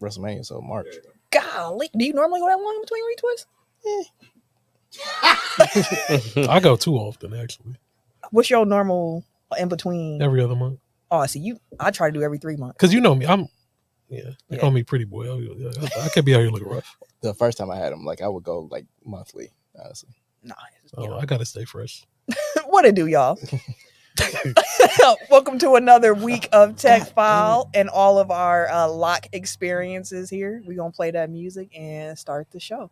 WrestleMania, so March. Golly, do you normally go that long between retwists? I go too often, actually. What's your normal in between? Every other month. Oh, I see. I try to do every 3 months. Because you know me, they call me pretty boy. I can't be out here looking rough. The first time I had them, I would go monthly, honestly. Nice. I gotta stay fresh. What it do, y'all? Welcome to another week of Tech File and all of our lock experiences here. We're gonna play that music and start the show.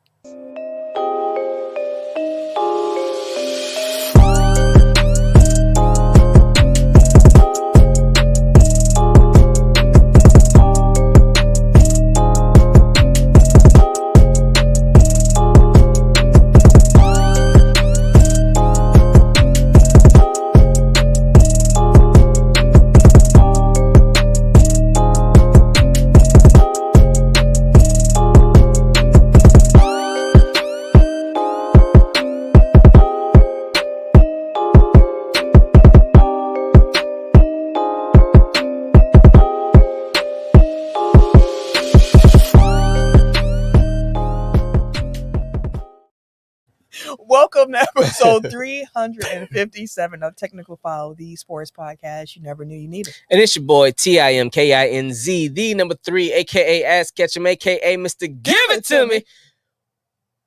Welcome to episode 357 of Technical File, the sports podcast you never knew you needed. And it's your boy, TIMKINZ, the number 3, a.k.a. Ass Ketchum, a.k.a. Mr. Give It To Me.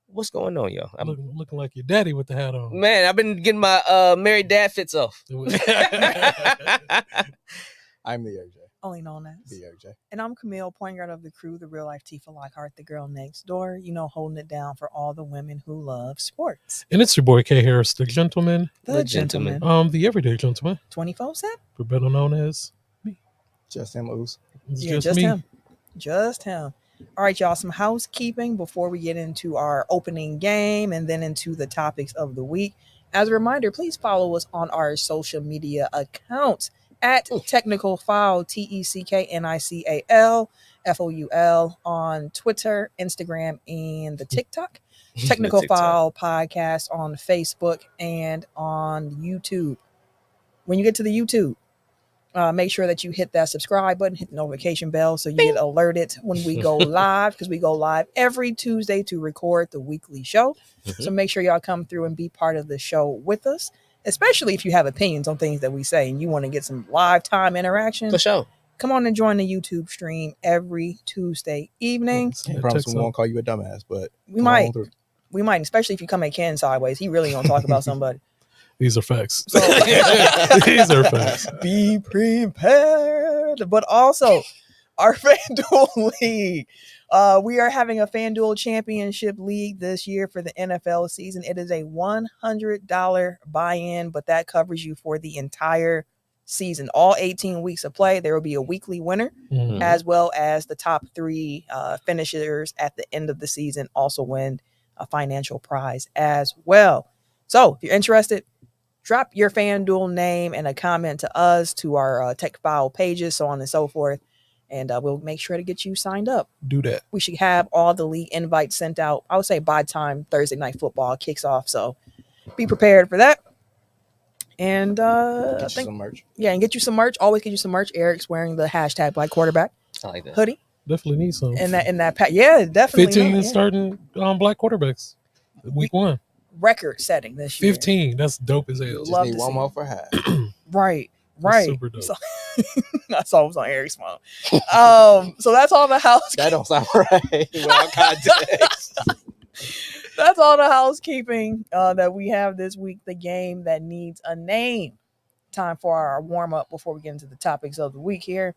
What's going on, y'all? I'm looking like your daddy with the hat on. Man, I've been getting my married dad fits off. I'm the RJ. Only known as The RJ. And I'm Camille, point guard of the crew, the real life Tifa Lockhart, the girl next door, holding it down for all the women who love sports. And it's your boy K Harris, the gentleman. The gentleman. The everyday gentleman. 24/7. For better known as me. Just him, Oos. It's Yeah, just me. him. Just him. All right, y'all, some housekeeping before we get into our opening game and then into the topics of the week. As a reminder, please follow us on our social media accounts at Technical File, TECKNICAL FOUL on Twitter, Instagram, and the TikTok. Technical File Podcast on Facebook and on YouTube. When you get to the YouTube, make sure that you hit that subscribe button, hit the notification bell so you get alerted when we go live, because we go live every Tuesday to record the weekly show. So make sure y'all come through and be part of the show with us, especially if you have opinions on things that we say and you want to get some live time interaction. For sure. Come on and join the YouTube stream every Tuesday evening. I promise we won't call you a dumbass, but We might, especially if you come at Ken sideways. He really gonna talk about somebody. These are facts. So, These are facts. Be prepared. But also, our FanDuel League. We are having a FanDuel Championship League this year for the NFL season. It is a $100 buy-in, but that covers you for the entire season. All 18 weeks of play. There will be a weekly winner, as well as the top 3 finishers at the end of the season also win a financial prize as well. So if you're interested, drop your FanDuel name and a comment to us, to our Tech File pages, so on and so forth. And we'll make sure to get you signed up. Do that. We should have all the league invites sent out, I would say, by time Thursday Night Football kicks off. So be prepared for that. And get you some merch. Yeah, and get you some merch. Always get you some merch. Eric's wearing the hashtag Black Quarterback I like that. hoodie. Definitely need some. In that pack. Yeah, definitely. 15 starting black quarterbacks. Week 1. Record setting this year. 15. That's dope as hell. Love Just need to one see more it. for half. Right. That's super dope. So, I saw it was on Eric's phone. So that's all the That don't sound right. Without context. That's all the housekeeping that we have this week. The game that needs a name. Time for our warm up before we get into the topics of the week here.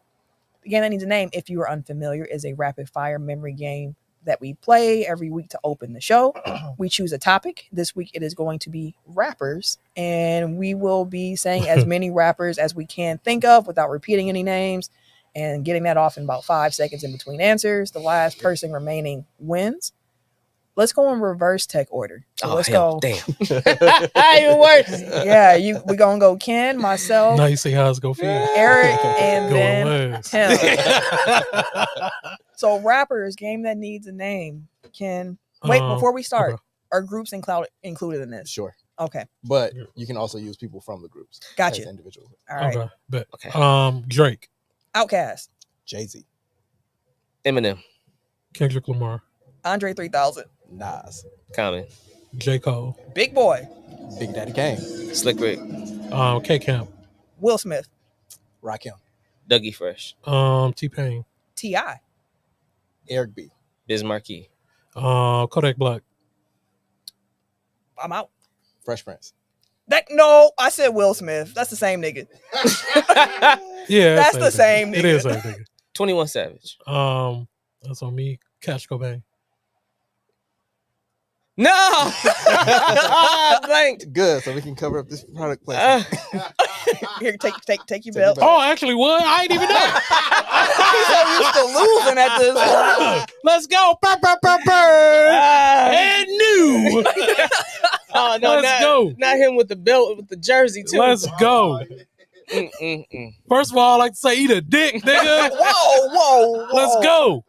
The game that needs a name, if you are unfamiliar, is a rapid fire memory game that we play every week to open the show. We choose a topic. This week it is going to be rappers, and we will be saying as many rappers as we can think of without repeating any names and getting that off in about 5 seconds in between answers. The last person remaining wins. Let's go in reverse tech order. So let's go. Damn. Even worse. Yeah, we're going to go Ken, myself, Now you see how it's going to feel. Eric, and Go then last. him. So rappers, game that needs a name. Ken, wait, before we start, okay. are groups included in this? Sure. Okay, But you can also use people from the groups. Gotcha. As individuals. all right. Okay. Bet. Okay. Drake. Outkast, Jay-Z. Eminem. Kendrick Lamar. Andre 3000. Nas. Common. J. Cole. Big Boy. Big Daddy Kane. Slick Rick. K. Camp. Will Smith. Rakim. Dougie Fresh. T-Pain. T.I. Eric B. Biz Markie. Kodak Black. I'm out. Fresh Prince. No, I said Will Smith. That's the same nigga. Yeah, That's the same nigga. It is that nigga. 21 Savage. That's on me. Cash Cobain. No! Blanked. Good, so we can cover up this product placement. Here, take your Take belt. your belt. Oh, actually, what? I ain't even know. He's so used to losing at this point. Let's go. Burr, burr, burr, burr. And new. Oh, no, Let's go. Not him with the belt, with the jersey, too. Let's go. Mm-mm-mm. First of all, I like to say, eat a dick, nigga. Whoa. Let's go.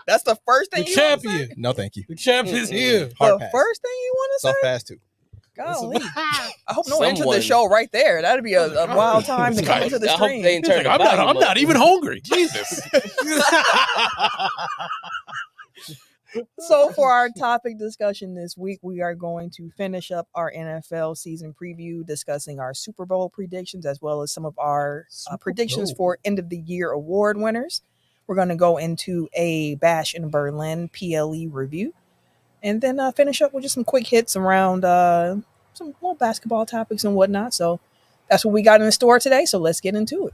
That's the first thing The you want to champion. say? No, thank you. The champion's here. Hard The pass. first thing you want to say? Soft pass too. Golly. I hope no one entered Someone- the show right there. That'd be a wild time to come into the I hope stream. they ain't He's turned like, the volume I'm up. not even hungry. Jesus. So for our topic discussion this week, we are going to finish up our NFL season preview, discussing our Super Bowl predictions, as well as some of our predictions for end of the year award winners. We're going to go into a Bash in Berlin PLE review, and then finish up with just some quick hits around some more basketball topics and whatnot. So that's what we got in the store today. So let's get into it.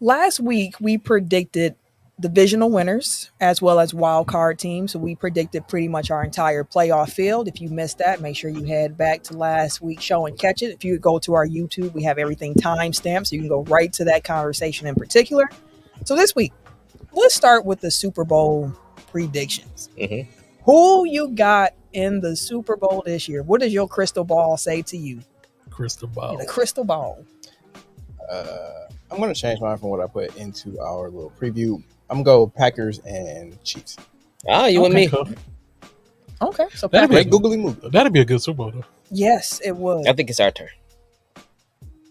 Last week, we predicted divisional winners as well as wild card teams. So we predicted pretty much our entire playoff field. If you missed that, make sure you head back to last week's show and catch it. If you go to our YouTube, we have everything timestamped, so you can go right to that conversation in particular. So this week, let's start with the Super Bowl predictions. Mm-hmm. Who you got in the Super Bowl this year? What does your crystal ball say to you? Crystal ball. The crystal ball. I'm going to change mine from what I put into our little preview. I'm going to go Packers and Chiefs. Ah, you and me. Okay, so That'd be Great googly moo. That'd be a good Super Bowl, though. yes, it would. I think it's our turn.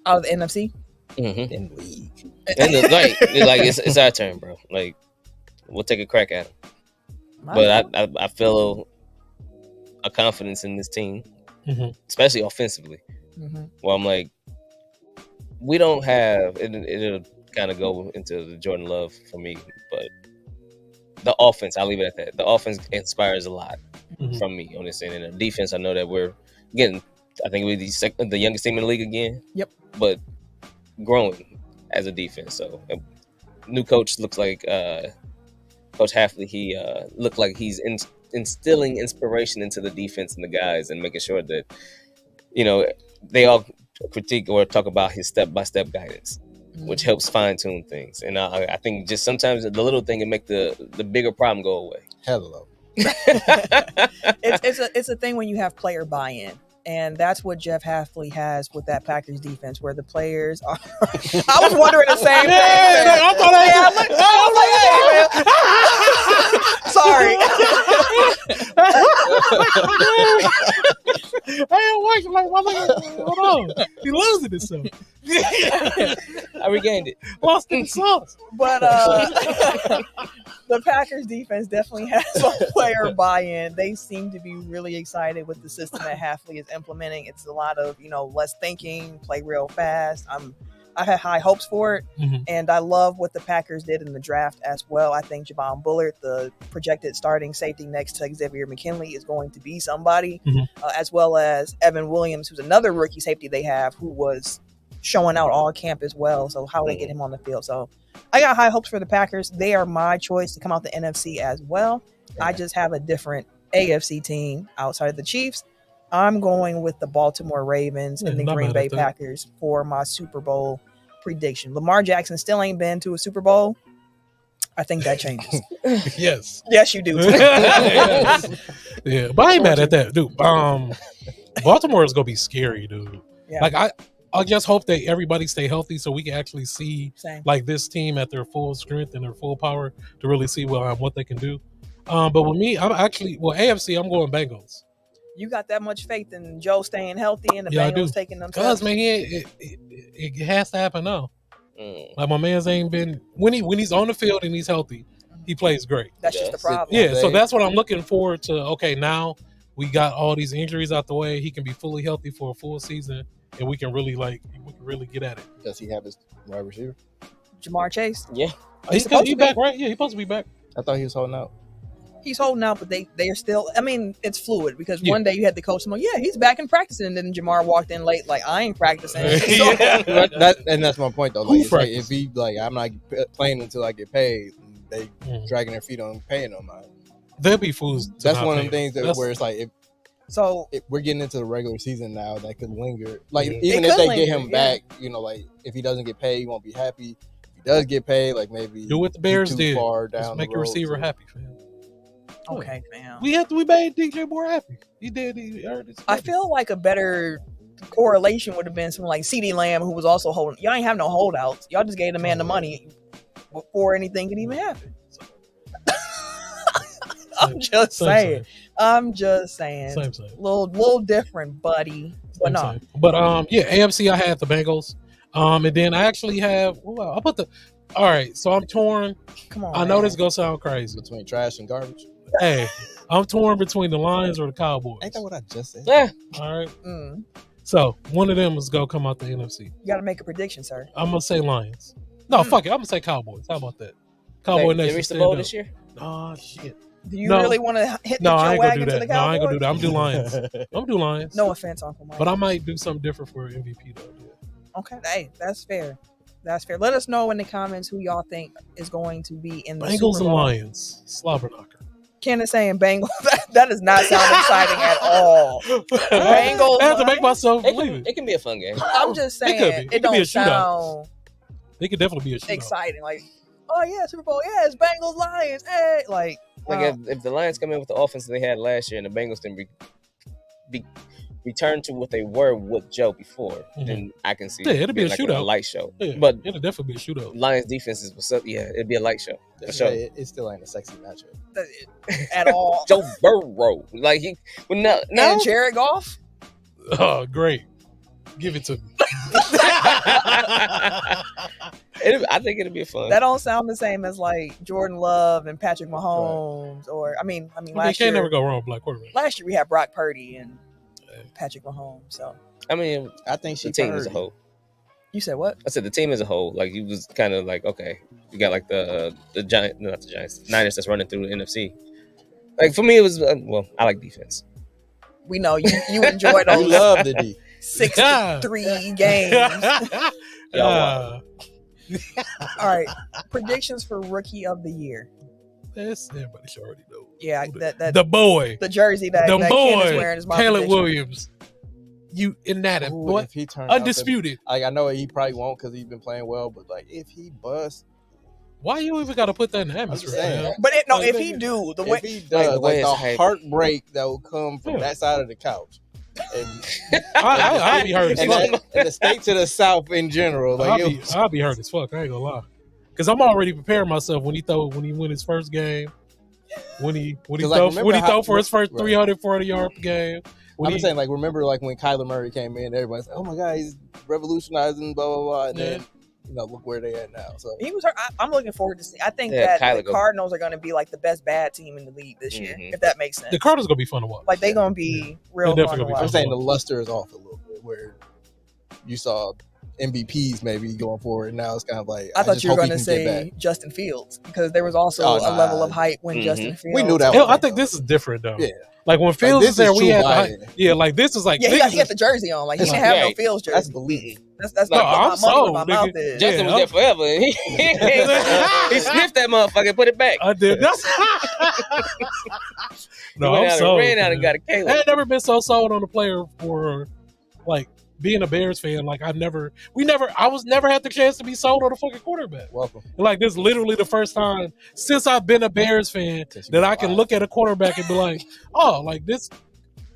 Out of the NFC. Mm-hmm. In league. It's our turn, bro. Like, we'll take a crack at it. But I feel a confidence in this team, especially offensively. Mm-hmm. Well, I'm like, we don't have it'll kind of go into the Jordan Love for me, but the offense, I'll leave it at that. The offense inspires a lot from me on this end, and the defense, I know that we're getting. I think we're the youngest team in the league again. Yep. But growing as a defense. So new coach looks like Coach Hafley. He looked like he's instilling inspiration into the defense and the guys, and making sure that they all critique or talk about his step-by-step guidance, which helps fine-tune things. And I think just sometimes the little thing can make the bigger problem go away. Hello. It's a thing when you have player buy-in. And that's what Jeff Hafley has with that Packers defense, where the players are. I was wondering the same thing. I thought Sorry. Hold on. He losing himself. I regained it. Lost in the sauce. But the Packers defense definitely has some player buy-in. They seem to be really excited with the system that Hafley is implementing. It's a lot of, less thinking, play real fast. I had high hopes for it, and I love what the Packers did in the draft as well. I think Javon Bullard, the projected starting safety next to Xavier McKinley, is going to be somebody, as well as Evan Williams, who's another rookie safety they have, who was showing out all camp as well. So how they get him on the field. So I got high hopes for the Packers. They are my choice to come out the NFC as well. Yeah. I just have a different AFC team outside of the Chiefs. I'm going with the Baltimore Ravens and the Green Bay Packers for my Super Bowl prediction. Lamar Jackson still ain't been to a Super Bowl. I think that changes. Yes. Yes, you do. Yes. Yeah, but I ain't mad at that, dude. Baltimore is gonna be scary, dude. Yeah. Like I just hope that everybody stay healthy so we can actually see like this team at their full strength and their full power to really see what they can do. But with me, I'm actually AFC. I'm going Bengals. You got that much faith in Joe staying healthy and the Bengals taking them? Because man, it has to happen now. Like my man's ain't been when he's on the field and he's healthy, he plays great. That's just the problem. Yeah, so that's what I'm looking forward to. Okay, now we got all these injuries out the way. He can be fully healthy for a full season, and we can really get at it. Does he have his wide receiver? Jamar Chase? Yeah. He's back, right? Yeah, he's supposed to be back. I thought he was holding out. He's holding out, but they are still. I mean, it's fluid because one day you had the coach like, yeah, he's back in practicing, and then Jamar walked in late, like I ain't practicing. That's my point though. Like, like if he I'm not playing until I get paid, they dragging their feet on paying him. They'll be fools. That's one of the things where it's like if we're getting into the regular season now, that could linger. Like even if they get him back, like if he doesn't get paid, he won't be happy. If he does get paid, like maybe do what the Bears did. Just make your receiver happy, fam. Okay, fam. We made DJ more happy. He did. He earned his money. I feel like a better correlation would have been someone like CeeDee Lamb, who was also holding. Y'all ain't have no holdouts. Y'all just gave the man the money before anything could even happen. I'm just saying. Same. Little different, buddy. But no. Same. But AFC I had the Bengals. And then I actually have. I put the. All right, so I'm torn. Come on. I know this gonna sound crazy. Between trash and garbage. Hey, I'm torn between the Lions or the Cowboys. Ain't that what I just said? Yeah. All right. So one of them is gonna come out the NFC. You gotta make a prediction, sir. I'm gonna say Lions. No, fuck it. I'm gonna say Cowboys. How about that? Cowboy Nation. Did they reach the bowl this year? Oh shit. Do you really want to hit no, I ain't gonna do wagon that. to the Cowboys? No, I ain't gonna do that. I'm do Lions. I'm gonna do Lions. No offense, Uncle Mike. But I might do something different for MVP though. Yeah. Okay, hey, that's fair. That's fair. Let us know in the comments who y'all think is going to be in the Bengals Super Bowl. and Lions. Slobber knocker. Ken is saying Bengals. That does not sound exciting at all. Bengals. I have to make myself believe it. It can be a fun game. I'm just saying it don't sound. It could definitely be a shootout. Exciting. Like, oh yeah, Super Bowl. Yeah, it's Bengals Lions. Hey, like if the Lions come in with the offense that they had last year and the Bengals didn't return to what they were with Joe before, then I can see it'll be a shootout, a light show. Yeah, but it'll definitely be a shootout. Lions defense is what's up. Yeah, it'd be a light show. For sure. It still ain't a sexy matchup at all. Joe Burrow, like and Jared Goff. Oh, great! Give it to me. I think it'll be fun. That don't sound the same as like Jordan Love and Patrick Mahomes, or I mean, last year you can't never go wrong with black quarterback. Last year we had Brock Purdy and Patrick Mahomes. So I mean, I think the team as a whole. You said what? I said the team as a whole. Like you was kind of like, okay, you got like the Giants, not the Giants, Niners that's running through the NFC. Like for me, it was I like defense. We know you enjoyed those. You love the D. 6-3 games. All right, predictions for Rookie of the Year. Everybody should already know. Yeah, that the boy, the jersey that Ken is wearing is my Caleb prediction. Williams. You inactive boy, if he turns undisputed. Like I know he probably won't because he's been playing well, but like if he busts, why you even got to put that in the atmosphere? But if he do the way if he does, like the heartbreak that will come from that side of the couch. And I'll be hurt as fuck. And the state to the south in general, like I'll be hurt as fuck. I ain't gonna lie, because I'm already preparing myself when he win his first game, when he throw for his first 300, 400 yard game. I'm saying, like, remember, like, when Kyler Murray came in, everybody's like, oh my God, he's revolutionizing, blah, blah, blah. And then, look where they at now. So he was. I'm looking forward to see. I think that the Cardinals are going to be, like, the best bad team in the league this year, if that makes sense. The Cardinals going to be fun to watch. Like, they're going to be real fun to watch. I'm saying the luster is off a little bit, where you saw MVPs maybe going forward. Now it's kind of like I thought you were going to say Justin Fields, because there was also a level of hype when Justin Fields. We knew that. I think this is different, though. Yeah. Like when Fields was there, we had like this is like he got the jersey on. Like he didn't have no Fields jersey. That's belief. That's not my mouth is. Justin was there forever. He sniffed that motherfucker and put it back. I did. No, I'm sold. Ran out and got a Caleb. I had never been so sold on a player for like being a Bears fan. Like I was never had the chance to be sold on a fucking quarterback. Welcome. Like this is literally the first time since I've been a Bears fan that I can look at a quarterback and be like, oh, like this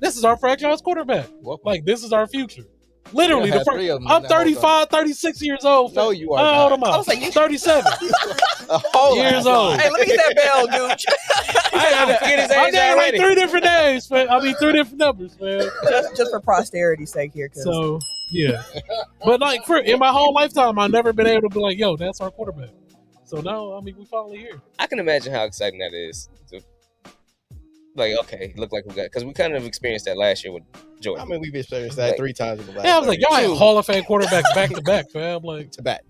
is our franchise quarterback. Welcome. Like this is our future. Literally, I'm 35, 36 years old. No, you are How old am I? I was like, 37 years old. Hey, let me get that bell, Gooch. I forget his age I named like already. 3 different names, man. I mean, 3 different numbers, man. Just for posterity's sake here. So Yeah. But like in my whole lifetime, I've never been able to be like, yo, that's our quarterback. So now, I mean, we finally here. I can imagine how exciting that is. Like, okay, look like we got, because we kind of experienced that last year with Jordan. I mean, we've experienced that 3 times in the last. Yeah, I was like, y'all had Hall of Fame quarterbacks back to back, fam. Like to back.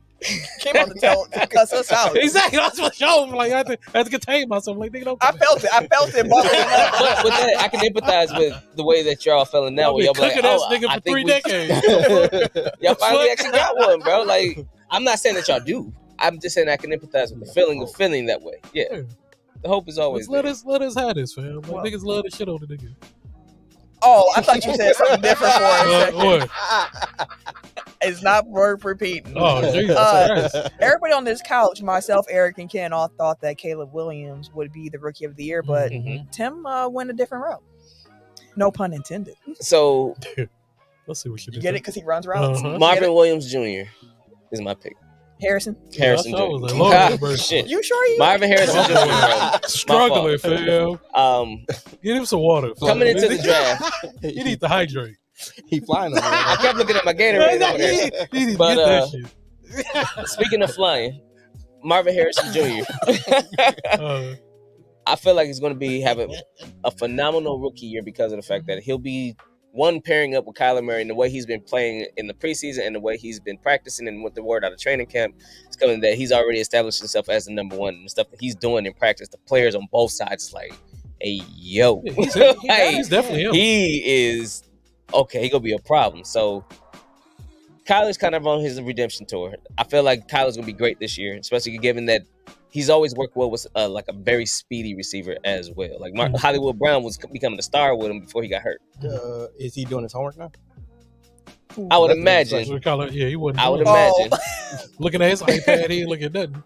Came out to cuss us out. Exactly. That's what show. Like I had to contain myself. Like nigga, don't. I felt it. But with that, I can empathize with the way that y'all feeling now. Y'all cooking like, this nigga for 3 decades. Y'all finally actually got one, bro. Like, I'm not saying that y'all do. I'm just saying I can empathize with the feeling of feeling that way. Yeah. The hope is always let us have this, fam. Like, niggas love the shit on the nigga. Oh, I thought you said something different for a second. It's not worth repeating. Oh, Jesus. Everybody on this couch, myself, Eric, and Ken, all thought that Caleb Williams would be the Rookie of the Year, but Tim went a different route. No pun intended. So, let's see what she did. You get it? Because he runs routes. Marvin Williams Jr. is my pick. Harrison Jr. Shit. You sure you? Marvin Harrison Jr. Struggling, fam. Get him some water. Coming into the draft, you need to hydrate. He flying on me. I kept looking at my Gatorade over there. But speaking of flying, Marvin Harrison Jr. I feel like he's going to have a phenomenal rookie year because of the fact that he'll be pairing up with Kyler Murray, and the way he's been playing in the preseason and the way he's been practicing and with the word out of training camp is coming that he's already established himself as the number one. And the stuff that he's doing in practice, the players on both sides is like, hey, yo. He's definitely him. He is, okay, he going to be a problem. So Kyler's kind of on his redemption tour. I feel like Kyler's going to be great this year, especially given that he's always worked well with like a very speedy receiver as well. Like Hollywood Brown was becoming a star with him before he got hurt. Is he doing his homework now? I would imagine. Yeah, he wouldn't. I would imagine. Looking at his iPad, he ain't looking at nothing.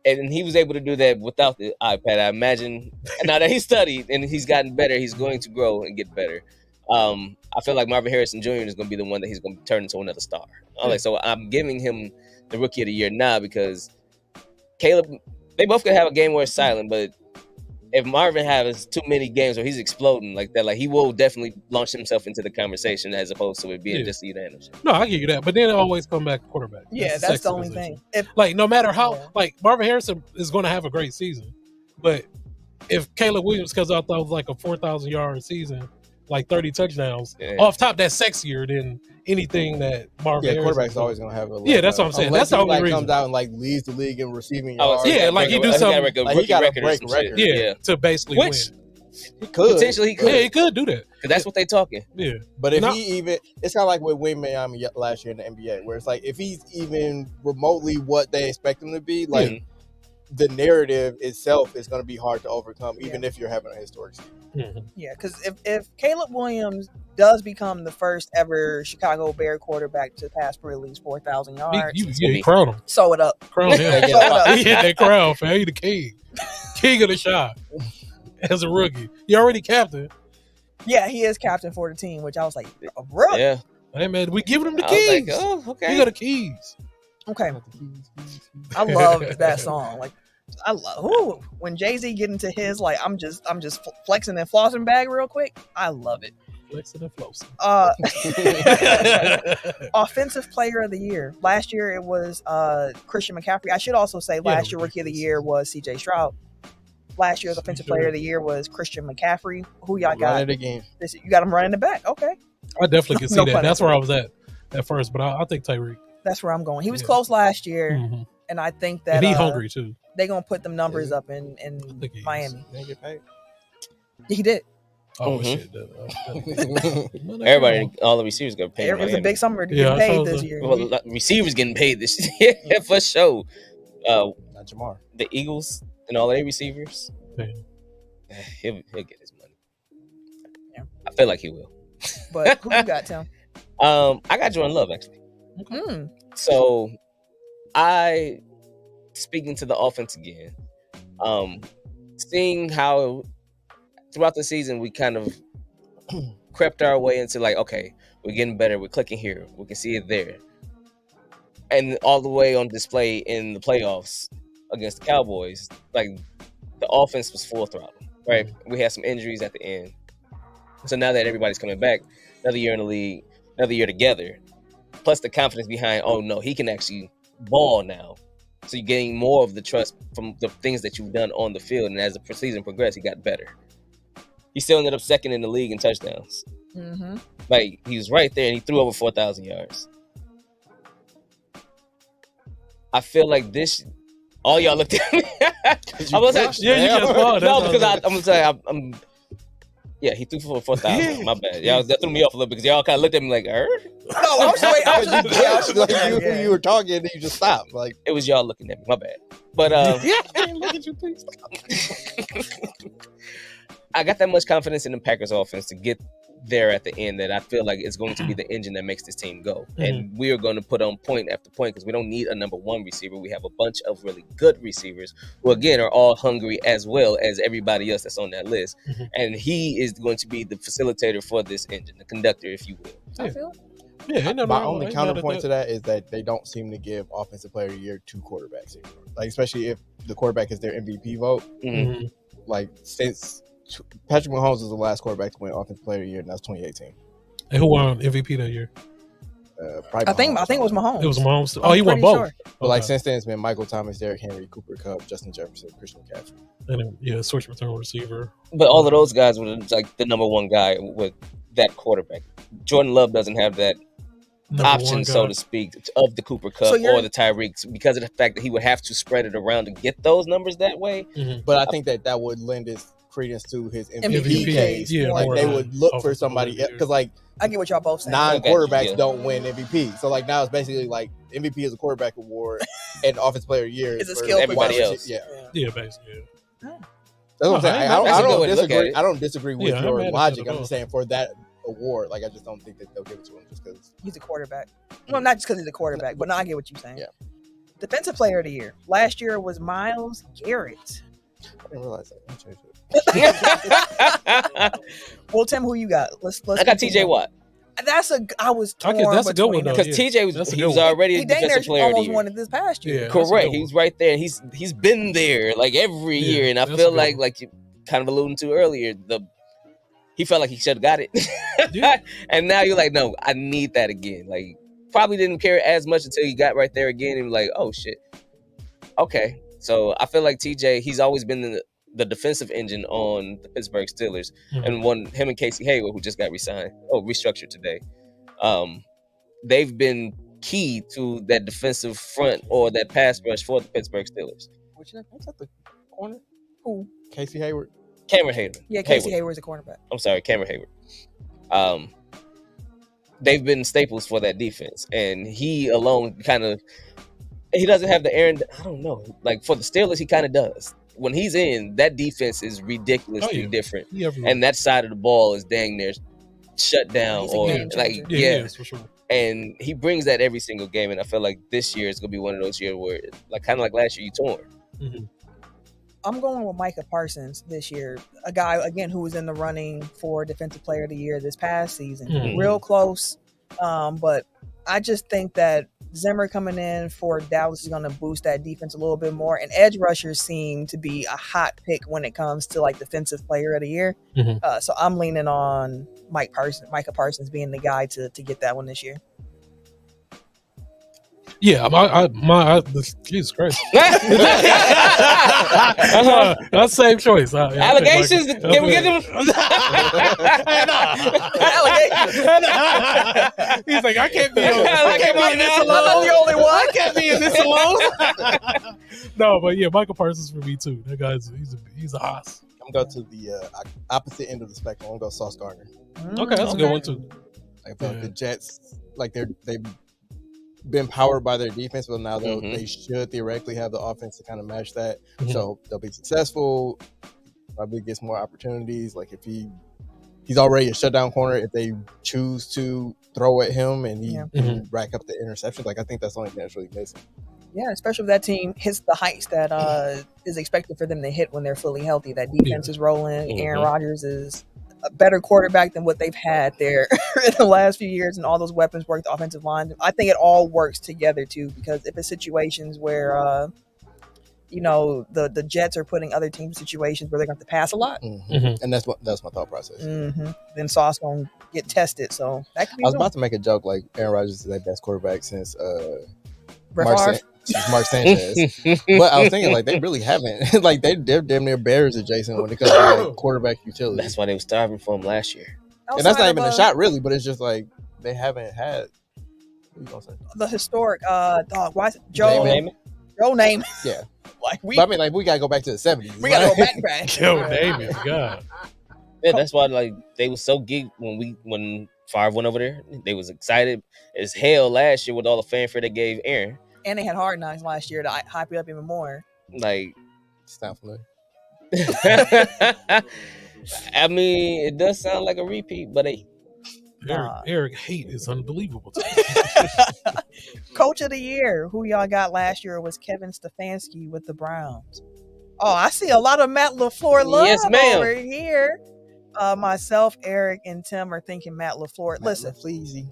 And he was able to do that without the iPad. I imagine now that he studied and he's gotten better, he's going to grow and get better. I feel like Marvin Harrison Jr. is going to be the one that he's going to turn into another star. So I'm giving him the Rookie of the Year now because Caleb, they both could have a game where it's silent, but if Marvin has too many games where he's exploding like that, like he will definitely launch himself into the conversation as opposed to it being just unanimous. No, I give you that, but then it always come back to quarterback. Yeah, that's the only thing. Like no matter how, like Marvin Harrison is going to have a great season, but if Caleb Williams comes out with like a 4,000 yard season, like 30 touchdowns, off top that's sexier than anything that Marvin Harrison. Quarterback's always gonna have a. Yeah, that's what I'm saying. That's the only reason. Comes out and like leads the league in receiving yards. Yeah, like he do something. He got a break record. Yeah, to basically win. He could potentially. Yeah, he could do that. Because that's what they talking. Yeah, but if he even, it's kind of like with Wayne Miami last year in the NBA, where it's like if he's even remotely what they expect him to be, like the narrative itself is going to be hard to overcome, even if you're having a historic season. Yeah, because if Caleb Williams does become the first ever Chicago Bear quarterback to pass for at least 4,000 yards, you crown him. Sew it up. Crown him. He hit that crown, fam. He the king of the shot as a rookie. He already captain. Yeah, he is captain for the team, which I was like, bro. Yeah. Hey man, we giving him the keys. Like, oh, okay. He got the keys. Okay. I love that song. Like, I love when Jay-Z get into his, like, I'm just flexing and flossing bag real quick. I love it. Flexing and flossing. Offensive player of the year. Last year it was Christian McCaffrey. I should also say last year rookie of the year was CJ Stroud. Last year's offensive player of the year was Christian McCaffrey. Who y'all got? Running the game. You got him running the back. Okay. I definitely can see that. That's where I was at first, but I think Tyreek. That's where I'm going. He was close last year, and I think that he's hungry too. They're gonna put them numbers up in Miami. Did he get paid? He did. Oh shit! Everybody, all the receivers got paid. It was a big summer to get paid this year. Well, receivers getting paid this year for sure. Not Jamar. The Eagles and all their receivers. He'll get his money. Yeah. I feel like he will. But who you got, Tim? I got Jordan Love actually. So speaking to the offense again, seeing how throughout the season we kind of crept our way into like, okay, we're getting better, we're clicking here, we can see it there, and all the way on display in the playoffs against the Cowboys, like the offense was full throttle, right? We had some injuries at the end, so now that everybody's coming back, another year in the league, another year together, plus the confidence behind, oh no, he can actually ball now. So you gain more of the trust from the things that you've done on the field, and as the season progressed, he got better. He still ended up second in the league in touchdowns. Mm-hmm. Like, he was right there, and he threw over 4,000 yards. I feel like this. All y'all looked at me. I was like, you just bought. No, because I'm gonna say I'm. Yeah, he threw for 4,000. My bad. Y'all, that threw me off a little bit because y'all kind of looked at me like, No, I was waiting. Like you were talking and you just stopped. Like, it was y'all looking at me. My bad. But look at you, please. I got that much confidence in the Packers offense to get there at the end that I feel like it's going to be the engine that makes this team go. Mm-hmm. And we are going to put on point after point because we don't need a number one receiver. We have a bunch of really good receivers who, again, are all hungry as well as everybody else that's on that list. Mm-hmm. And he is going to be the facilitator for this engine, the conductor, if you will. I feel my only counterpoint to that is that they don't seem to give Offensive Player of the Year to quarterbacks anymore. Like, especially if the quarterback is their MVP vote. Mm-hmm. Like, since Patrick Mahomes was the last quarterback to win Offensive Player of the Year, and that was 2018. And who won MVP that year? I think it was Mahomes. It was Mahomes. Oh, he won both. Sure. But like since then, it's been Michael Thomas, Derrick Henry, Cooper Kupp, Justin Jefferson, Christian McCaffrey, and then, switch return receiver. But all of those guys were like the number one guy with that quarterback. Jordan Love doesn't have that option, so to speak, of the Cooper Kupp or the Tyreek because of the fact that he would have to spread it around to get those numbers that way. Mm-hmm. But I think that would lend his credence to his MVP case. Yeah, like they would look for somebody because like I get what y'all both saying. Non-quarterbacks don't win MVP, so like now it's basically like MVP is a quarterback award and Offensive Player of the Year is a skill everybody else. Yeah, basically. Yeah. That's what I'm saying. I don't disagree. I don't disagree with your logic. I'm just saying for that award, like I just don't think that they'll give it to him just because he's a quarterback. Well, not just because he's a quarterback, but no, I get what you're saying. Yeah. Defensive Player of the Year last year was Myles Garrett. I didn't realize that. I changed it. Well, Tim, who you got? Let's. I got TJ Watt. I was torn. That's a good one though. Because TJ was already a defensive player of the year. Almost won it this past year. Yeah, correct. He's right there. He's been there like every year, and I feel like you kind of alluding to earlier, he felt like he should have got it, and now you're like, no, I need that again. Like probably didn't care as much until he got right there again, and like, oh shit, okay. So I feel like TJ, he's always been the defensive engine on the Pittsburgh Steelers, and him and Casey Hayward, who just got restructured today. They've been key to that defensive front or that pass rush for the Pittsburgh Steelers. What's at the corner? Who? Casey Hayward. Cameron Hayward. Yeah, Casey Hayward's a cornerback. I'm sorry, Cameron Hayward. They've been staples for that defense, and he alone he doesn't have the Aaron. I don't know. Like for the Steelers, he kind of does. When he's in, that defense is ridiculously different, and that side of the ball is dang near shut down for sure. And he brings that every single game, and I feel like this year is gonna be one of those years where, like kind of like last year, you torn. Mm-hmm. I'm going with Micah Parsons this year, a guy again who was in the running for Defensive Player of the Year this past season, real close, but I just think that Zimmer coming in for Dallas is going to boost that defense a little bit more, and edge rushers seem to be a hot pick when it comes to like Defensive Player of the Year. So I'm leaning on Micah Parsons being the guy to get that one this year. Yeah, Jesus Christ. That's same choice. Allegations? Can we get them? Allegations. He's like, I can't be in this alone. I'm the only one. I can't be in this alone. No, but yeah, Michael Parsons for me too. That guy's he's a hoss. I'm going to the opposite end of the spectrum. I'm going to go Sauce Gardner. Okay, that's a good one too. I feel like the Jets, like they've been powered by their defense, but now they should theoretically have the offense to kind of match that. So they'll be successful. Probably gets more opportunities. Like if he's already a shutdown corner, if they choose to throw at him and he rack up the interceptions, like I think that's the only thing that's really missing. Yeah, especially if that team hits the heights that is expected for them to hit when they're fully healthy. That defense is rolling. Aaron Rodgers is a better quarterback than what they've had there in the last few years, and all those weapons work, the offensive line. I think it all works together too, because if it's situations where you know, the Jets are putting other teams in situations where they're going to have to pass a lot. And that's my thought process. Then Sauce going to get tested. So that could be I was about to make a joke like Aaron Rodgers is their best quarterback since Mark Sanchez. But I was thinking like they really haven't. Like they're damn near Bears adjacent when it comes to like, quarterback utility. That's why they were starving for him last year. And that's not even a shot really, but it's just like they haven't had the historic why Joe Namath? Joe Namath. Yeah. Like I mean like we gotta go back to the 70s. We gotta go back. Joe Namath, God. Yeah, that's why like they was so geeked when Favre went over there. They was excited as hell last year with all the fanfare they gave Aaron. And they had Hard Knocks last year to hype it up even more. Like, sound familiar. I mean, it does sound like a repeat, but Eric hate is unbelievable. Coach of the year, who y'all got last year was Kevin Stefanski with the Browns. Oh, I see a lot of Matt LaFleur love over here. Myself, Eric, and Tim are thinking Matt LaFleur. Listen, please.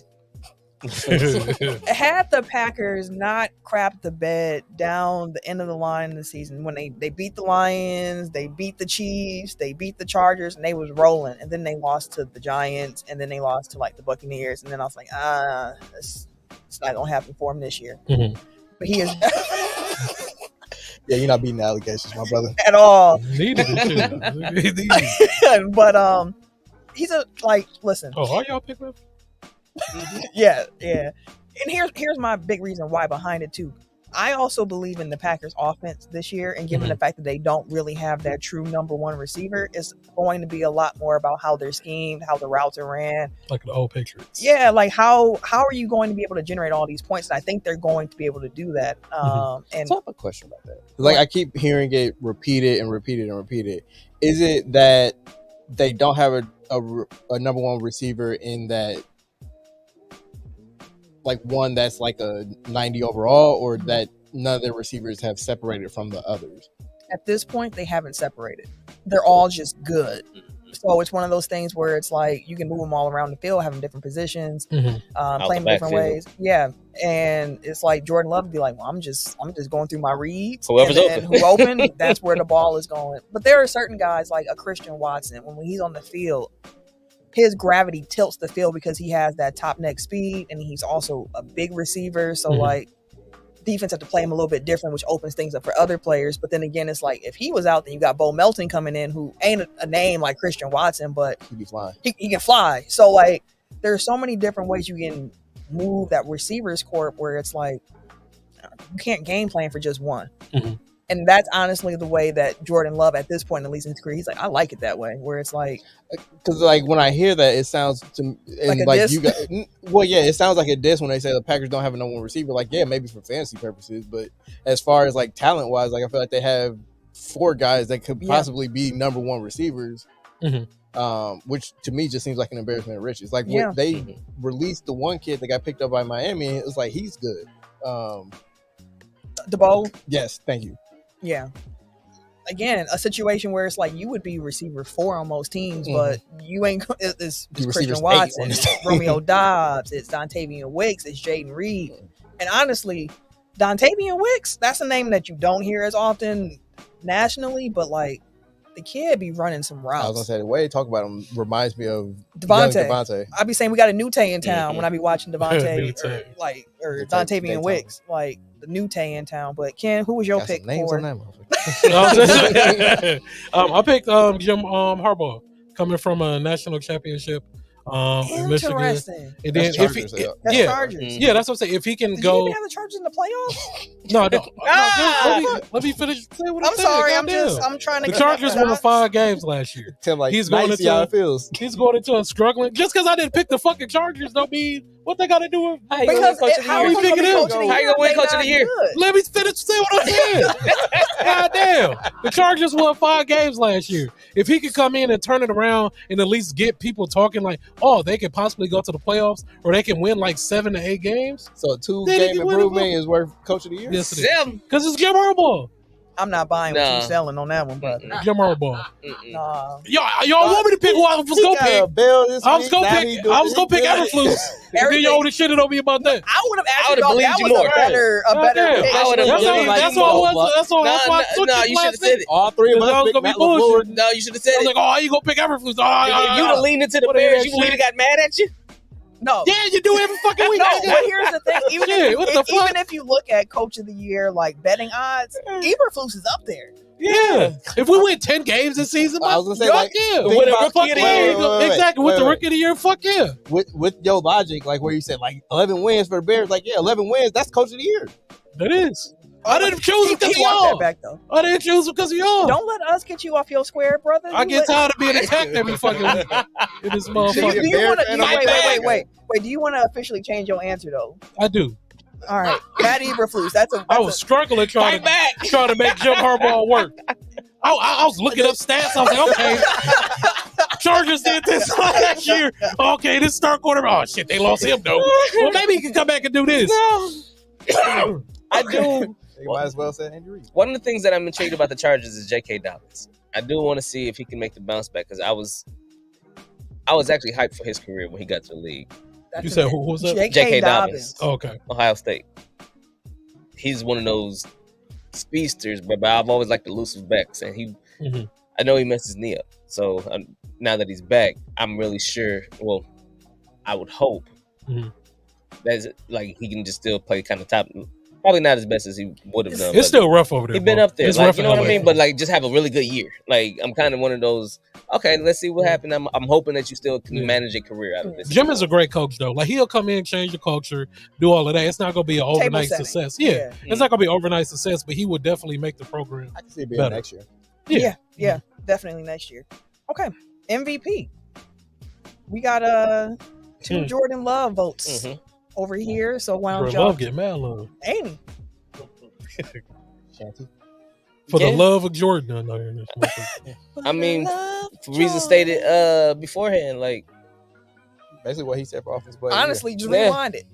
Had the Packers not crapped the bed down the end of the line of the season when they beat the Lions, they beat the Chiefs, they beat the Chargers, and they was rolling, and then they lost to the Giants, and then they lost to like the Buccaneers, and then I was like, it's not gonna happen for him this year. But he is. Yeah, you're not beating the allegations, my brother. At all. But he's listen. Oh, are y'all picking up? Yeah. And here's my big reason why behind it too. I also believe in the Packers offense this year, and given the fact that they don't really have that true number one receiver, it's going to be a lot more about how they're schemed, how the routes are ran. Like the old Patriots. Yeah, like how are you going to be able to generate all these points? And I think they're going to be able to do that. And so I have a question about that. Like I keep hearing it repeated. Is it that they don't have a number one receiver in that, like one that's like a 90 overall, or that none of their receivers have separated from the others? At this point, they haven't separated. They're all just good. So it's one of those things where it's like you can move them all around the field, having different positions, playing in different ways. Yeah, and it's like Jordan Love would be like, "Well, I'm just going through my reads. Whoever's open, who open, that's where the ball is going." But there are certain guys like a Christian Watson when he's on the field, his gravity tilts the field because he has that top neck speed, and he's also a big receiver. So like defense have to play him a little bit different, which opens things up for other players. But then again, it's like if he was out, then you got Bo Melton coming in, who ain't a name like Christian Watson, but he be flying. He can fly. So like there's so many different ways you can move that receivers corp where it's like you can't game plan for just one. And that's honestly the way that Jordan Love at this point, at least in his career, he's like, I like it that way, where it's like, because like when I hear that, it sounds to like you got. Well, yeah, it sounds like a diss when they say the Packers don't have a number one receiver. Like, yeah, maybe for fantasy purposes, but as far as like talent wise, like I feel like they have 4 guys that could possibly be number one receivers. Which to me just seems like an embarrassment of riches. Like when they released the one kid that got picked up by Miami, it was like he's good. DeBow? Yes, thank you. Yeah. Again, a situation where it's like you would be receiver 4 on most teams, but you ain't. It's Christian Watson, it's Romeo Dobbs, it's Dontavian Wicks, it's Jaden Reed, and honestly, Dontavian Wicks, that's a name that you don't hear as often nationally, but like the kid be running some routes. I was gonna say the way they talk about him reminds me of Devontae. I be saying we got a new Tay in town when I be watching Devontae or Dontavian Wicks, like the new Tay in town. But Ken, who was your pick for? I picked Jim Harbaugh, coming from a national championship in Michigan. And then Chargers. Yeah, that's what I'm saying. If he can go, you even have the Chargers in the playoffs? No, I don't. Let me finish. Say what I'm sorry. I'm trying to. The Chargers won 5 games last year. Tim, like, he's going into how it feels. He's going into a struggling. Just because I didn't pick the fucking Chargers don't mean what they got to do with. How you going to win coach of the year? Let me finish. Say what I'm saying. God damn. The Chargers won 5 games last year. If he could come in and turn it around and at least get people talking like, oh, they could possibly go to the playoffs or they can win like 7 to 8 games. So 2 game improvement is worth coach of the year? Yes, it is. Because it's Jim Harbaugh. I'm not buying what you're selling on that one, but Jim Harbaugh. nah. Y'all want me to pick who I was gonna pick? I was gonna pick Everfluz. And then y'all would have shitted on me about that. I would have actually thought that was a better pick. I would have That's why no, you should have said it. All three of us was gonna be bullshit. No, you should have said I was it. like, oh, how you gonna pick Everfluz? If you'd have leaned into the Bears, you would have got mad at you. No. Yeah, you do every fucking week. No, but here's the thing. Even Shit, if you look at Coach of the Year, like betting odds, Eberflus is up there. Yeah. If we win 10 games this season, I was gonna say, fuck yeah. With the rookie of the year, fuck yeah. With your logic, like where you said like 11 wins for the Bears, like 11 wins, that's Coach of the Year. That is. I didn't choose because of y'all. I didn't choose because of y'all. Don't let us get you off your square, brother. I get tired of being attacked every fucking week in this motherfucker. Wait, do you want to officially change your answer though? I do. All right, Matt Eberflus. I was struggling trying to make Jim Harbaugh work. I was looking up stats. I was like, okay, Chargers did this last year. Okay, this star quarterback. Oh shit, they lost him though. Well, maybe he can come back and do this. No. I do. You might as well say Andy Reid. One of the things that I'm intrigued about the Chargers is J.K. Dobbins. I do want to see if he can make the bounce back because I was actually hyped for his career when he got to the league. You said who was that? J.K. Dobbins. Oh, okay. Ohio State. He's one of those speedsters, but I've always liked elusive backs, and I know he messed his knee up. So now that he's back, I'm really sure. Well, I would hope that like he can just still play kind of top. Probably not as best as he would have done. It's still rough over there. He's been up there, like, you know what I mean. But like, just have a really good year. Like, I'm kind of one of those. Okay, let's see what happened. I'm hoping that you still can manage a career out of this. Jim is a great coach, though. Like, he'll come in, change the culture, do all of that. It's not going to be an overnight success. Yeah, it's not going to be overnight success, but he would definitely make the program. I can see it being next year. Yeah, definitely next year. Okay, MVP. We got 2 Jordan Love votes over here. So why don't y'all get mad love? Ain't he? For the love of Jordan. I mean, for reasons stated beforehand, like basically what he said for offense. But honestly, just rewind it.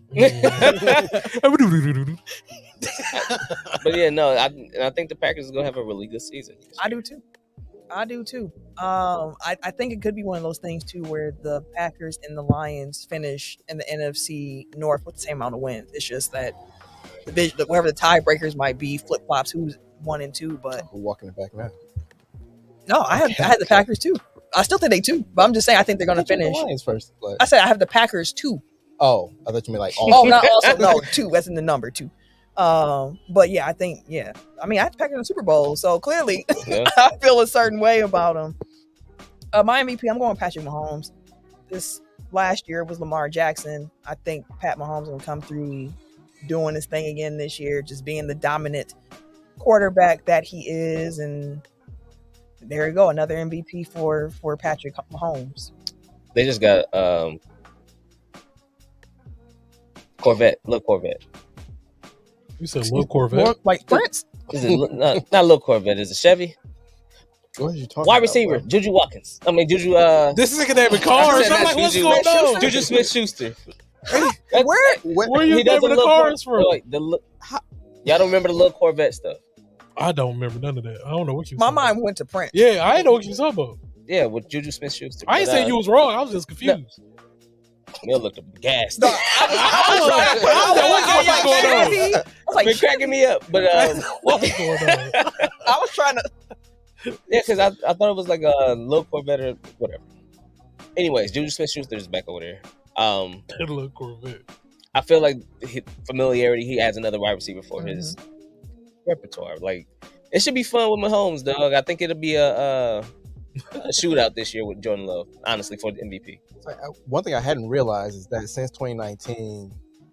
But yeah, no, I think the Packers is gonna have a really good season. I do too. I think it could be one of those things too, where the Packers and the Lions finish in the NFC North with the same amount of wins. It's just that wherever the tiebreakers might be, flip flops who's 1 and 2. But who walking it back now? No, I had the Packers too. I still think they 2, but I'm just saying I think they're going to finish. The Lions first. Like. I said I have the Packers 2. Oh, I thought you meant like. Not also no 2 as in the number 2. But yeah, I think I mean I had the Packers in the Super Bowl, so clearly I feel a certain way about them. My MVP, I'm going Patrick Mahomes. This last year was Lamar Jackson. I think Pat Mahomes will come through doing his thing again this year, just being the dominant quarterback that he is, and there you go, another MVP for Patrick Mahomes. They just got Corvette. Look, Corvette. You said little Corvette? Like Prince? Is it not little Corvette? Is it Chevy? What are you talking Wide about, receiver, bro? Juju Watkins. I mean Juju. This is naming cars. I'm like, what's going on? Juju Smith-Schuster. Where are you naming the cars from? Like y'all don't remember the little Corvette stuff? I don't remember none of that. I don't know what you. My mind went to Prince. Yeah, I didn't know what you was talking about. Yeah, with Juju Smith-Schuster. I ain't saying you was wrong. I was just confused. Neil looked up gassed. No, I was like, been cracking me up, but what's going on? I was trying to. Yeah, because I thought it was like a little Corvette or whatever. Anyways, Juju Smith-Schuster is back over there. Little Corvette. I feel like familiarity. He adds another wide receiver for his repertoire. Like it should be fun with Mahomes, dog. I think it'll be a shootout this year with Jordan Love. Honestly, for the MVP. One thing I hadn't realized is that since 2019,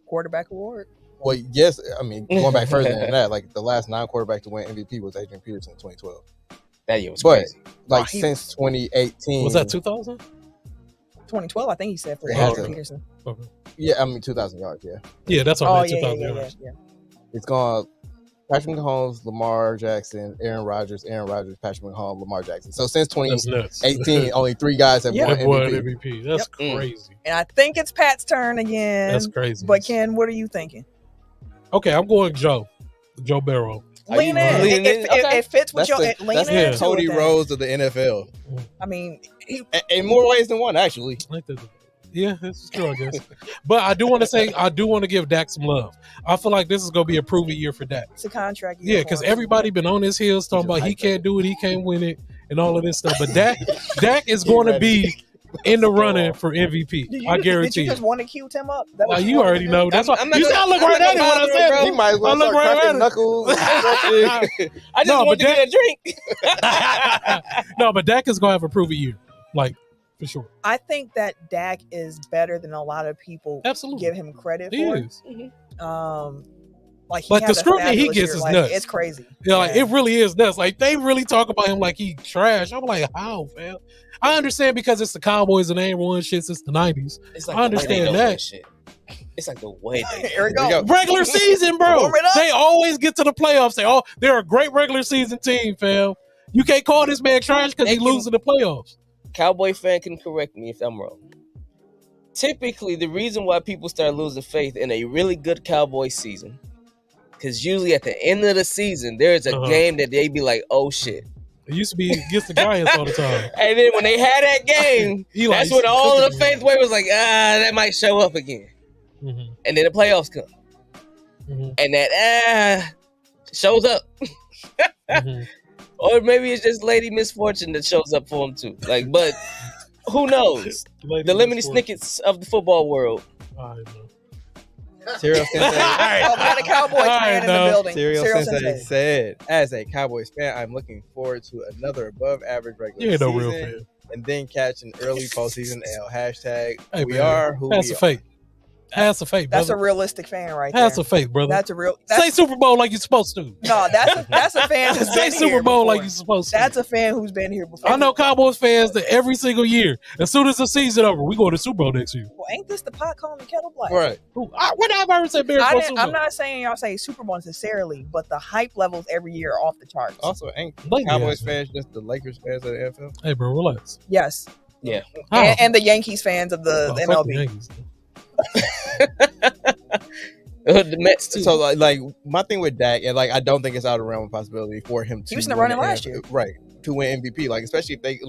quarterback award. Well, yes, I mean going back further than that, like the last non-quarterback to win MVP was Adrian Peterson in 2012. That year was crazy. Like since 2018, was that 2000? 2012, I think he said for Adrian Peterson. Okay. Yeah, I mean 2,000 yards. Yeah. Yeah, that's what 2,000 yards. Yeah. It's gone. Patrick Mahomes, Lamar Jackson, Aaron Rodgers, Patrick Mahomes, Lamar Jackson. So since 2018, only 3 guys have won MVP. That's crazy. And I think it's Pat's turn again. That's crazy. But Ken, what are you thinking? Okay, I'm going Joe Barrow. Lean in. Lean in? Okay. It fits with That's your lean the in. Cody Rhodes of the NFL. I mean, in more ways than one, actually. Yeah, this is true, I guess. But I do want to give Dak some love. I feel like this is going to be a proven year for Dak. It's a contract year. Yeah, because everybody been on his heels talking about he can't do it, he can't win it, and all of this stuff. But Dak is going to be in the running for MVP. I guarantee you. Did you just want to cue him up? You already know. That's why you said I look right at it when I said he might as well start cracking knuckles. I just want to get a drink. No, but Dak is going to have a proven year. Like, for sure. I think that Dak is better than a lot of people give him credit for. He is. Like the scrutiny he gets is nuts. It's crazy. Yeah, like it really is nuts. Like they really talk about him like he trash. I'm like, how, fam? I understand because it's the Cowboys and they ain't won shit since the 90s. Like I understand that. Shit. It's like the way they Here we go. Regular season, bro. They always get to the playoffs. They're a great regular season team, fam. You can't call this man trash because he losing the playoffs. Cowboy fan can correct me if I'm wrong. Typically, the reason why people start losing faith in a really good Cowboy season, because usually at the end of the season, there's a game that they be like, oh shit. It used to be against the Giants all the time. And then when they had that game, that's when all of the faith was like, that might show up again. Mm-hmm. And then the playoffs come. Mm-hmm. And that shows up. Mm-hmm. Or maybe it's just Lady Misfortune that shows up for him too. Like, but who knows? The Lemony Snickets of the football world. I know. Serial Sensei. We got a Cowboys fan in the building. Serial Sensei said, as a Cowboys fan, I'm looking forward to another above average regular season. Real fan. And then catch an early postseason L. Hashtag hey, we man, are who that's we a fake. That's a fake, brother. That's a realistic fan right there. That's a fake, brother. That's a real. Say Super Bowl like you're supposed to. No, that's a fan who's been here Super Bowl like you're supposed to. That's a fan who's been here before. I know Cowboys fans that every single year, as soon as the season over, we go to the Super Bowl next year. Well, ain't this the pot calling the kettle black? Right. When have I ever said Bears go Super Bowl? I'm not saying y'all say Super Bowl necessarily, but the hype levels every year are off the charts. Also, ain't Cowboys fans just the Lakers fans of the NFL? Hey, bro, relax. Yes. Yeah. And the Yankees fans of the MLB. The Mets too. So like my thing with Dak, and like I don't think it's out of realm of possibility for him to. He was in the running last year, right? To win MVP, like especially if they go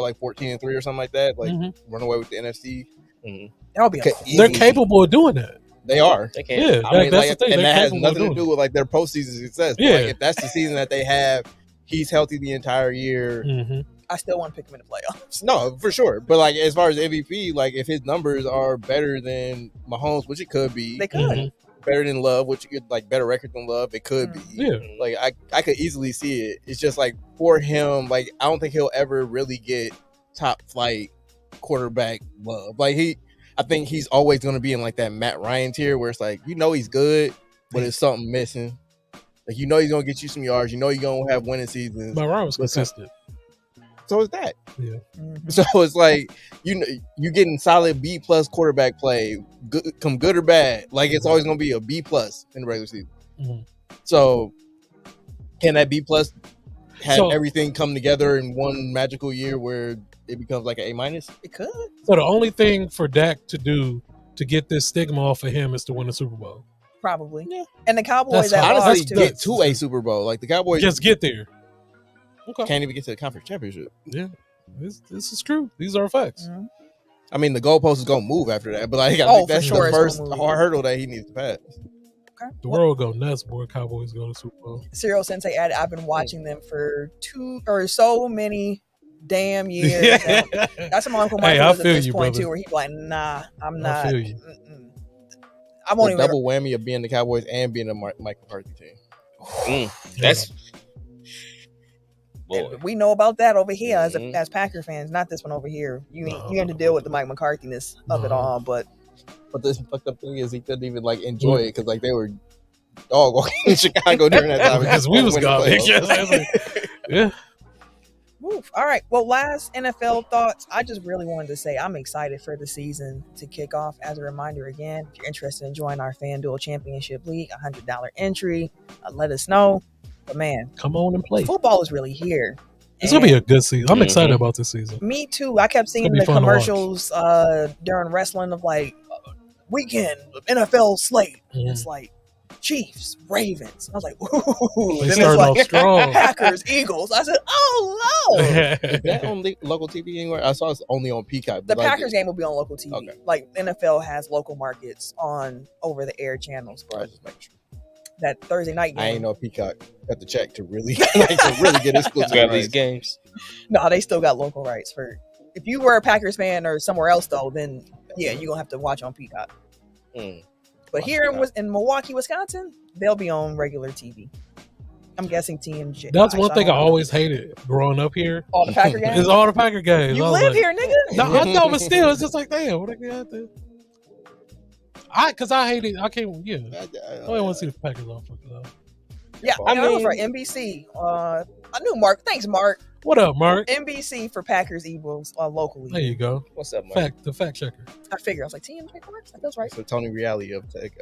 like 14-3 or something like that, like run away with the NFC. Mm-hmm. That'll be. They're capable of doing that. They are. They can. Yeah, I mean, that's like, the thing. and They're that has nothing to it. do with like their postseason success. Yeah, like, if that's the season that they have, he's healthy the entire year. Mm-hmm. I still want to pick him in the playoffs. No, for sure. But like as far as MVP, like if his numbers are better than Mahomes, which it could be, they could. Better than Love, which you get like better record than Love, it could be. Yeah. Like I could easily see it. It's just like for him, like I don't think he'll ever really get top flight quarterback love. Like I think he's always gonna be in like that Matt Ryan tier where it's like, he's good, but it's something missing. Like he's gonna get you some yards, he's gonna have winning seasons. Matt Ryan was consistent. So is that. Yeah. So it's like you getting solid B+ quarterback play, good or bad. Like it's always gonna be a B+ in the regular season. Mm-hmm. So can that B+ have everything come together in one magical year where it becomes like an A-? It could. So the only thing for Dak to do to get this stigma off of him is to win a Super Bowl. Probably. Yeah. And the Cowboys honestly get to a Super Bowl. Like the Cowboys just get there. Okay. Can't even get to the conference championship. Yeah, this is true. These are facts. Mm-hmm. I mean, the goalpost is gonna move after that, but I think that's sure the first hard hurdle that he needs to pass. Okay. The world go nuts, boy. Cowboys go to Super Bowl. Serial Sensei added, I've been watching them for 2 or so many damn years. That's what my Uncle Michael was at this point too, where he's like, nah, I'm not. I feel you. I won't even double whammy of being the Cowboys and being a Mike McCarthy team. That's. Boy. We know about that over here as Packer fans, not this one over here. You have to deal with the Mike McCarthy-ness of it all, but the fucked up thing is he couldn't even like enjoy it because like they were dog walking in Chicago during that time because we was garbage. Yeah. Oof. All right. Well, last NFL thoughts. I just really wanted to say I'm excited for the season to kick off. As a reminder, again, if you're interested in joining our FanDuel Championship League, $100 entry, let us know. But man, come on and play. Football is really here. It's gonna be a good season. I'm excited about this season. Me too. I kept seeing the commercials during wrestling of like weekend NFL slate. It's like Chiefs, Ravens. I was like, ooh. They Then started off it's strong. Packers, Eagles. I said, oh, Lord. Is that on local TV anywhere? I saw it's only on Peacock. The Packers game will be on local TV. Okay. Like NFL has local markets on over the air channels, I but just make sure. that Thursday night game. I ain't know Peacock got the check to really get exclusive Grab rights. these games. No, they still got local rights for. If you were a Packers fan or somewhere else though, then yeah, you're gonna have to watch on Peacock. But here in Milwaukee, Wisconsin, they'll be on regular TV. I'm guessing TMJ. That's one thing I alwaed hated growing up here. All the Packer games. It's all the Packer games. You I was live like, here, nigga. No, I know, but still, it's just like, damn, what I got to? Because I hate it. I can't. Yeah, I don't want to see the Packers all fucking up. Yeah, I mean, for NBC. I knew Mark. Thanks, Mark. What up, Mark? NBC for Packers Eagles locally. There you go. What's up, Mark? The fact checker. I figured. I was like, TMJ Marks? That feels right. So Tony Reali of Tech.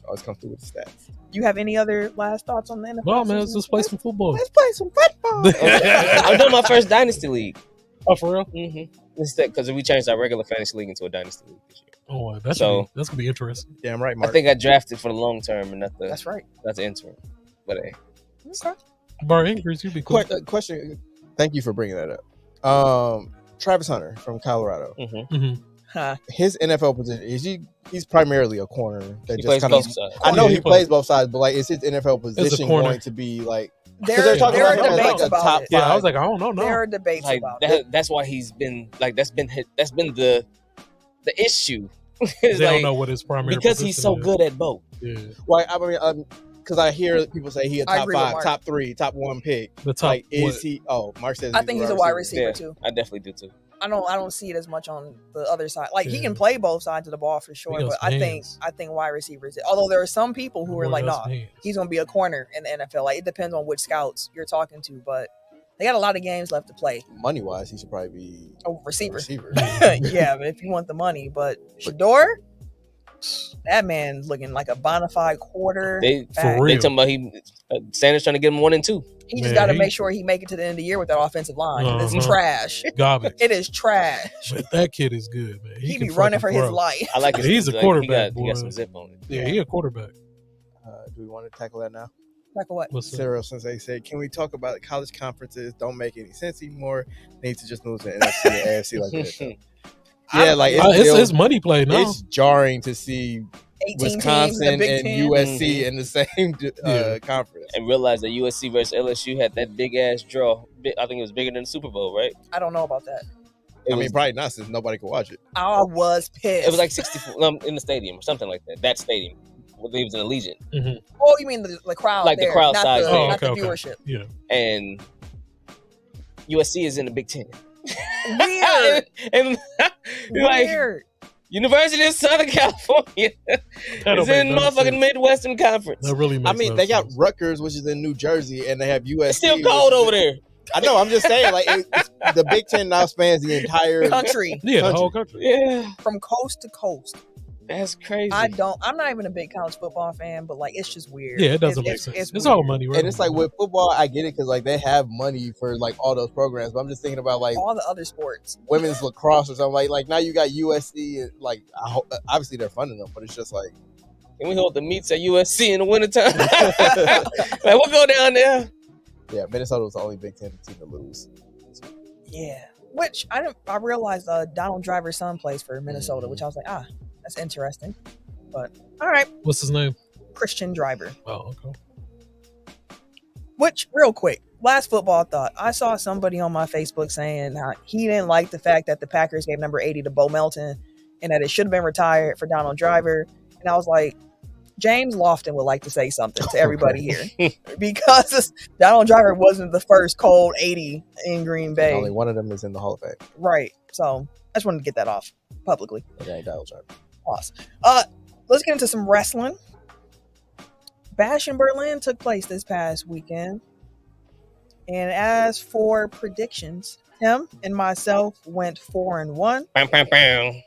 Always come through with the stats. You have any other last thoughts on the NFL? No, man, let's just play some football. Let's play some football. I'm doing my first Dynasty League. Oh, for real? Because we changed our regular fantasy league into a Dynasty League this year. Oh, that's So- that's gonna be interesting. Damn right, Mark. I think I drafted for the long term and not the That's right. interim. But hey, Okay. Bar increase, you'd be cool. Question. Thank you for bringing that up. Travis Hunter from Colorado. Huh. His NFL position is he's primarily a corner that he just plays kind both of. sides. I know Yeah, he plays both sides, but like, is his NFL position corner. going to be like? There talking are about him as debates like a about top it. Yeah, I five. was like, I don't know. There No. are debates Like about it. that's why he's been like that's been the issue. It's They don't like, know what his primary because he's so position is. good at both. Yeah, Well, I mean, because I hear people say he a I top agree with 5, Mark. top 3, top 1 pick. the top. Like, is what? he? Oh, Mark says I think he's a wide receiver Yeah, too. I definitely do too. I don't see it as much on the other side. Like he Yeah. can play both sides of the ball for sure, He got but some I hands. think wide receivers. Although there are some people who are Boy, like, that's nah, hands. he's gonna be a corner in the NFL. Like it depends on which scouts you're talking to, but they got a lot of games left to play. Money wise, he should probably be A a receiver. receiver. Yeah, but if you want the money, but Shador, that man's looking like a bona fide quarter. They back. For they real. talking about Sanders trying to get him 1 and 2. He just Man, got to he- make sure he make it to the end of the year with that offensive line. It's Uh-huh. trash. Garbage. It is trash. But that kid is good, man. He can be running for fucking his throw. life. I like his, He's a like, quarterback, He got boy. some zip on it. Yeah, he a quarterback. Do we want to tackle that now? Like what? What's that? Cyril Sensei said, "Can we talk about college conferences? Don't make any sense anymore. Need to just move to NFC and AFC like that." Yeah, like It's money play now. it's jarring to see 18 teams in Wisconsin the Big and Ten. USC in the same conference. And realize that USC versus LSU had that big ass draw. I think it was bigger than the Super Bowl, right? I don't know about that. It I was, mean, probably not since nobody could watch it. I was pissed. it was like 64 in the stadium or something like that. That stadium. Well, it was in Allegiant. Oh, you mean the crowd? Like the there, crowd not size the, there. not the Okay. viewership. Yeah. And USC is in the Big Ten. Weird. and like Weird. University of Southern California That is don't in make no motherfucking sense. Midwestern Conference. That really makes I mean, no they got sense. Rutgers, which is in New Jersey, and they have USC. It's still cold over there. I know. I'm just saying, like the Big Ten now spans the entire Country Yeah, the country. whole country. Yeah, from coast to coast. that's crazy. I'm not even a big college football fan, but like it's just weird. Yeah, it doesn't It's- make it's- sense. it's It's all weird. money, right? And it's like with football, I get it because like they have money for like all those programs. But I'm just thinking about like all the other sports. women's lacrosse or something. Like now you got USC. And, like obviously they're funding them, but it's just like Can we hold the meets at USC in the wintertime? Like, we'll go down there. yeah, Minnesota was the only Big Ten team to lose. Yeah, which I realized Donald Driver's son plays for Minnesota, which I was like, that's interesting. But all right, What's his name? Christian Driver. Oh, okay. Which, real quick, last football thought. I saw somebody on my Facebook saying how he didn't like the fact that the Packers gave number 80 to Bo Melton and that it should have been retired for Donald Driver. And I was like, James Lofton would like to say something to everybody here because Donald Driver wasn't the first cold 80 in Green Bay. Only one of them is in the Hall of Fame. Right. So I just wanted to get that off publicly. It ain't Donald Trump. Awesome. Let's get into some wrestling. Bash in Berlin took place this past weekend. And as for predictions, Tim and myself went 4-1, Bam, bam, bam.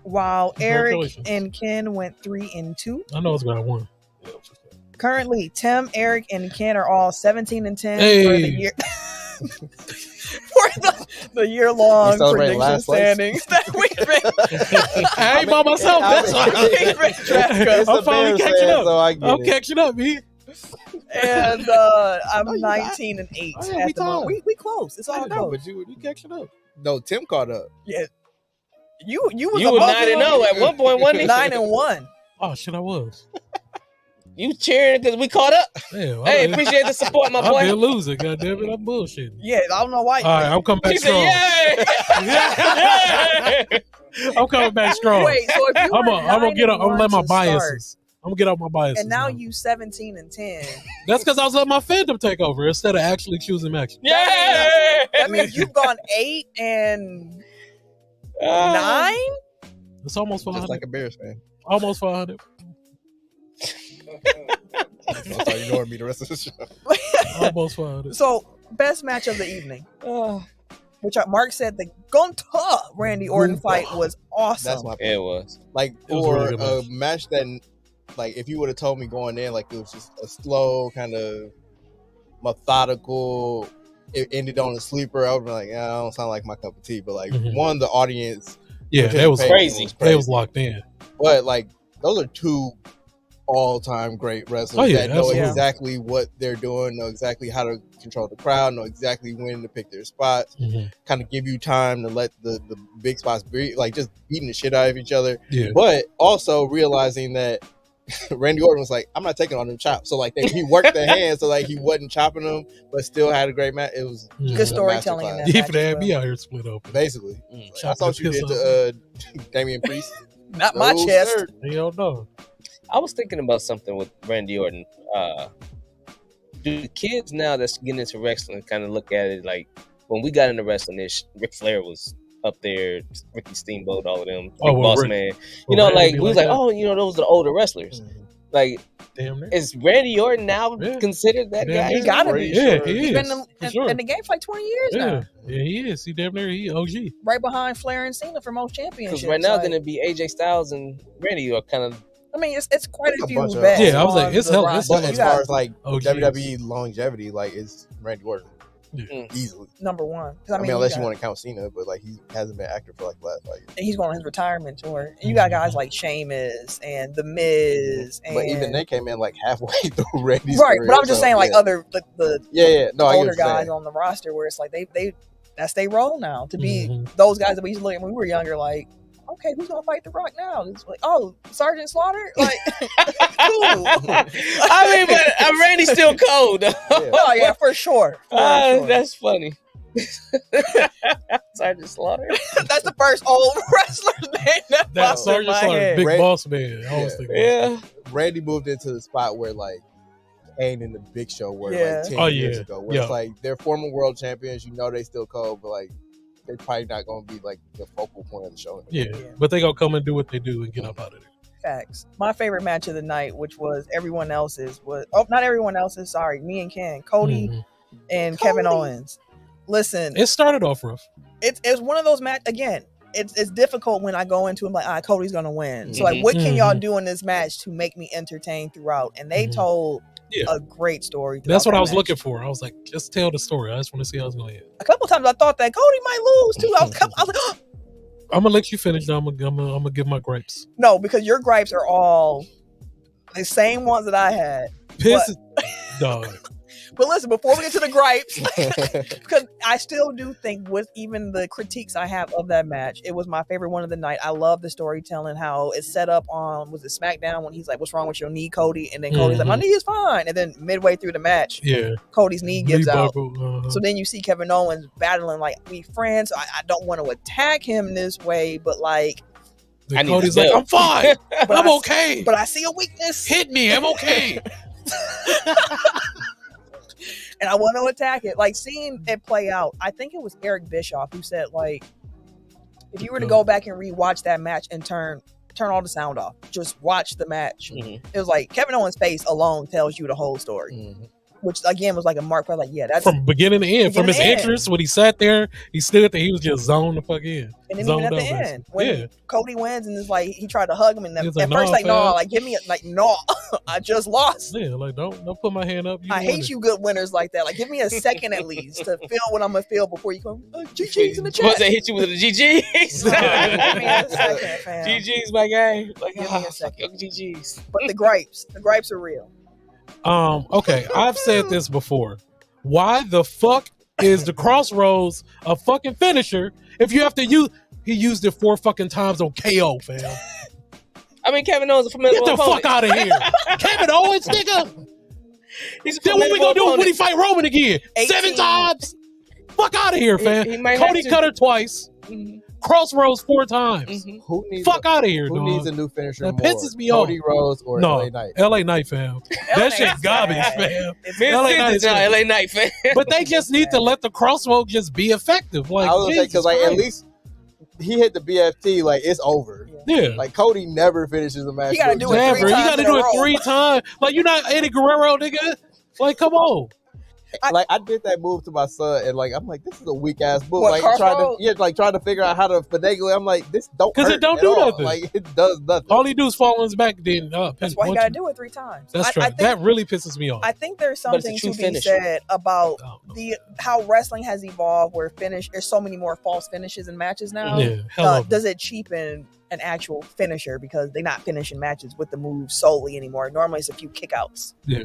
while Eric Congratulations. and Ken went 3-2. I know it's got one. Currently, Tim, Eric, and Ken are all 17-10 for the Hey. year. For the year-long celebrating prediction last place? standings that we've been. I ain't by myself. That's why. keeping track of. It's I'm a finally Bears catching fan, up. so I get I'm it. catching up, man. And I'm No, you 19 and 8 Oh, yeah, at the moment. We close. It's all No, close. but you catching up. No, Tim caught up. Yeah. You was You were above 9-0 at one point, wasn't he? 9-1. Oh shit, I was. You cheering because we caught up? Damn, Hey, appreciate the support, my I've been boy. losing. Goddamn it, I'm bullshitting. Yeah, I don't know why. All right, I'm coming back He strong. said, "Yeah." I'm coming back strong. Wait, so if you I'm were gonna get. I'm gonna let my 9-1 to start, biases. I'm gonna get off my biases. and now you 17 and 10. That's because I was letting my fandom take over instead of actually choosing matches. Yeah. That means you've gone 8 and 9. It's almost Just 500. like a Bears fan. Almost 500. That's how you ignore me the rest of the show. Almost 500. So best match of the evening, which Mark said the Gunta Randy Orton fight was awesome. That's my It was. like It was a for really good a match that, like, if you would have told me going in, like, it was just a slow kind of methodical. It ended on a sleeper. I would be like, yeah, I don't sound like my cup of tea. But like, Mhm. the audience, Yeah, that was Crazy. They was locked in. But like, those are two all-time great wrestlers Oh, yeah, that know absolutely. exactly what they're doing, know exactly how to control the crowd, know exactly when to pick their spots, kind of give you time to let the big spots be, like, just beating the shit out of each other. Yeah. But also realizing that Randy Orton was like, I'm not taking on them chops. So like he worked the hands so like he wasn't chopping them, but still had a great match. It was Good storytelling in that He match for as had me well. out here split open. basically. I Chopping thought the you piss did to Damian Priest. Not my No, chest. sir. Hell no. I was thinking about something with Randy Orton. Do the kids now that's getting into wrestling kind of look at it like when we got into wrestling, Ric Flair was up there, Ricky Steamboat, all of them, Big Boss Man. You know, like we was like, oh, you know, those are the older wrestlers. Like, damn near. is Randy Orton now considered that Damn guy? near. He gotta be. Yeah, he He's is. been For sure. in the game for like 20 years Yeah, now. yeah, he is. He damn near he OG. Right behind Flair and Cena for most championships. Because right now, like, then it'd be AJ Styles and Randy are kind of. I mean, it's quite It's a a few bunch of- bets. Yeah, I was like, on it's the hell- roster. it's But hell- as You far got as like OGs. WWE longevity, like, it's Randy Orton. Yeah. Easily. number one. 'Cause, I mean, unless you got- want to count Cena, but like he hasn't been active for like the last 5 years. and he's going on his retirement tour. And you got guys like Sheamus and The Miz, and But even they came in like halfway through Randy's right. career, But I'm just so, saying, like yeah. other the Yeah. No, I get older what you're guys saying. on the roster, where it's like they that's their role now to be Mhm. those guys that we used to look at when we were younger. Like, okay, who's gonna fight The Rock now? It's like, oh, Sergeant Slaughter. Like, cool. I mean, but Randy's still cold. Oh yeah, for sure. For sure. That's funny. Sergeant Slaughter. That's the first old wrestler's name that That popped in Sergeant my Slaughter, head. Big Ray- Boss Man. I always think. Yeah. Randy moved into the spot where like Kane and the Big Show were Yeah. like 10 Oh, years yeah. ago. Where Yeah. it's like they're former world champions. You know they still cold, but like they're probably not going to be like the focal point of the show. Yeah, Yeah. but they gonna come and do what they do and get up out of there. Facts. My favorite match of the night, which was everyone else's, was not everyone else's. Sorry, me and Ken, Cody Mhm. and Kevin Owens. Listen, It started off rough. it's one of those match again. It's difficult when I go into it like, Cody's gonna win. So like, Mhm. what can y'all Mhm. do in this match to make me entertained throughout? And they Mhm. told Yeah. a great story. That's what throughout I that was match. looking for. I was like, just tell the story. I just want to see how it's gonna end. A couple times I thought that Cody might lose too. I was like, oh, I'm gonna let you finish. Now I'm gonna give my gripes. no, because your gripes are all the same ones that I had. Piss, dog. But listen, before we get to the gripes, because I still do think with even the critiques I have of that match, it was my favorite one of the night. I love the storytelling, how it's set up on, was it SmackDown, when he's like, what's wrong with your knee, Cody? And then Cody's like, my knee is fine. And then midway through the match, Yeah, Cody's knee gives Knee out. buckle, So then you see Kevin Owens battling like, we friends. I don't want to attack him this way, but like, then I need Cody's the like, belt. I'm fine. but I'm I- okay. but I see a weakness. Hit me. I'm okay. And I want to attack it. Like, seeing it play out, I think it was Eric Bischoff who said, like, if you were to go back and rewatch that match and turn all the sound off, just watch the match. Mhm. It was like Kevin Owens' face alone tells you the whole story. Mhm. which again was like a mark for like, yeah, that's from beginning to end. From his entrance when he sat there, he stood there, he was just zoned the fuck in. And then even at the end, when Cody wins and it's like he tried to hug him, and at first like, no, like give me no, I just lost. Yeah, like don't put my hand up. I hate you good winners like that. Like give me a second at least to feel what I'm gonna feel before you come. GG's in the chat. Once they hit you with a GG's. Give me a second, fam. GG's my guy. Like, give me a second. GG's. But the gripes are real. Okay, I've said this before. Why the fuck is the Crossroads a fucking finisher if you have to use? He used it 4 fucking times on KO, fam. I mean, Kevin Owens is a formidable Get the opponent. fuck out of here, Kevin Owens, nigga. Then what we gonna do when he fight Roman again? 7 times? Fuck out of here, fam. Cody cut her twice. Mm-hmm. Crossroads 4 times. Mm-hmm. Who needs fuck out of here, who dog. needs a new finisher that more? pisses me off. Cody Rhodes or LA Knight? LA Knight, fam. That shit garbage, fam. LA Knight, fam. But they just need to let the Crossroads just be effective. Like, I was gonna say, because like at least he hit the BFT, like it's over. Yeah. Like Cody never finishes a match. You gotta do it 3 times. You gotta do it 3 times. Like you're not Eddie Guerrero, nigga. Like, come on. I did that move to my son, and like I'm like, this is a weak ass move. What, like trying to figure out how to finagle it. I'm like, this don't because it don't do all. nothing. Like it does nothing. All he do is fall on his back. Then that's why you gotta do it 3 times. That's true. That really pisses me off. I think there's something to be said about how wrestling has evolved, where there's so many more false finishes in matches now. Yeah, does it cheapen an actual finisher because they're not finishing matches with the move solely anymore? Normally, it's a few kickouts. Yeah,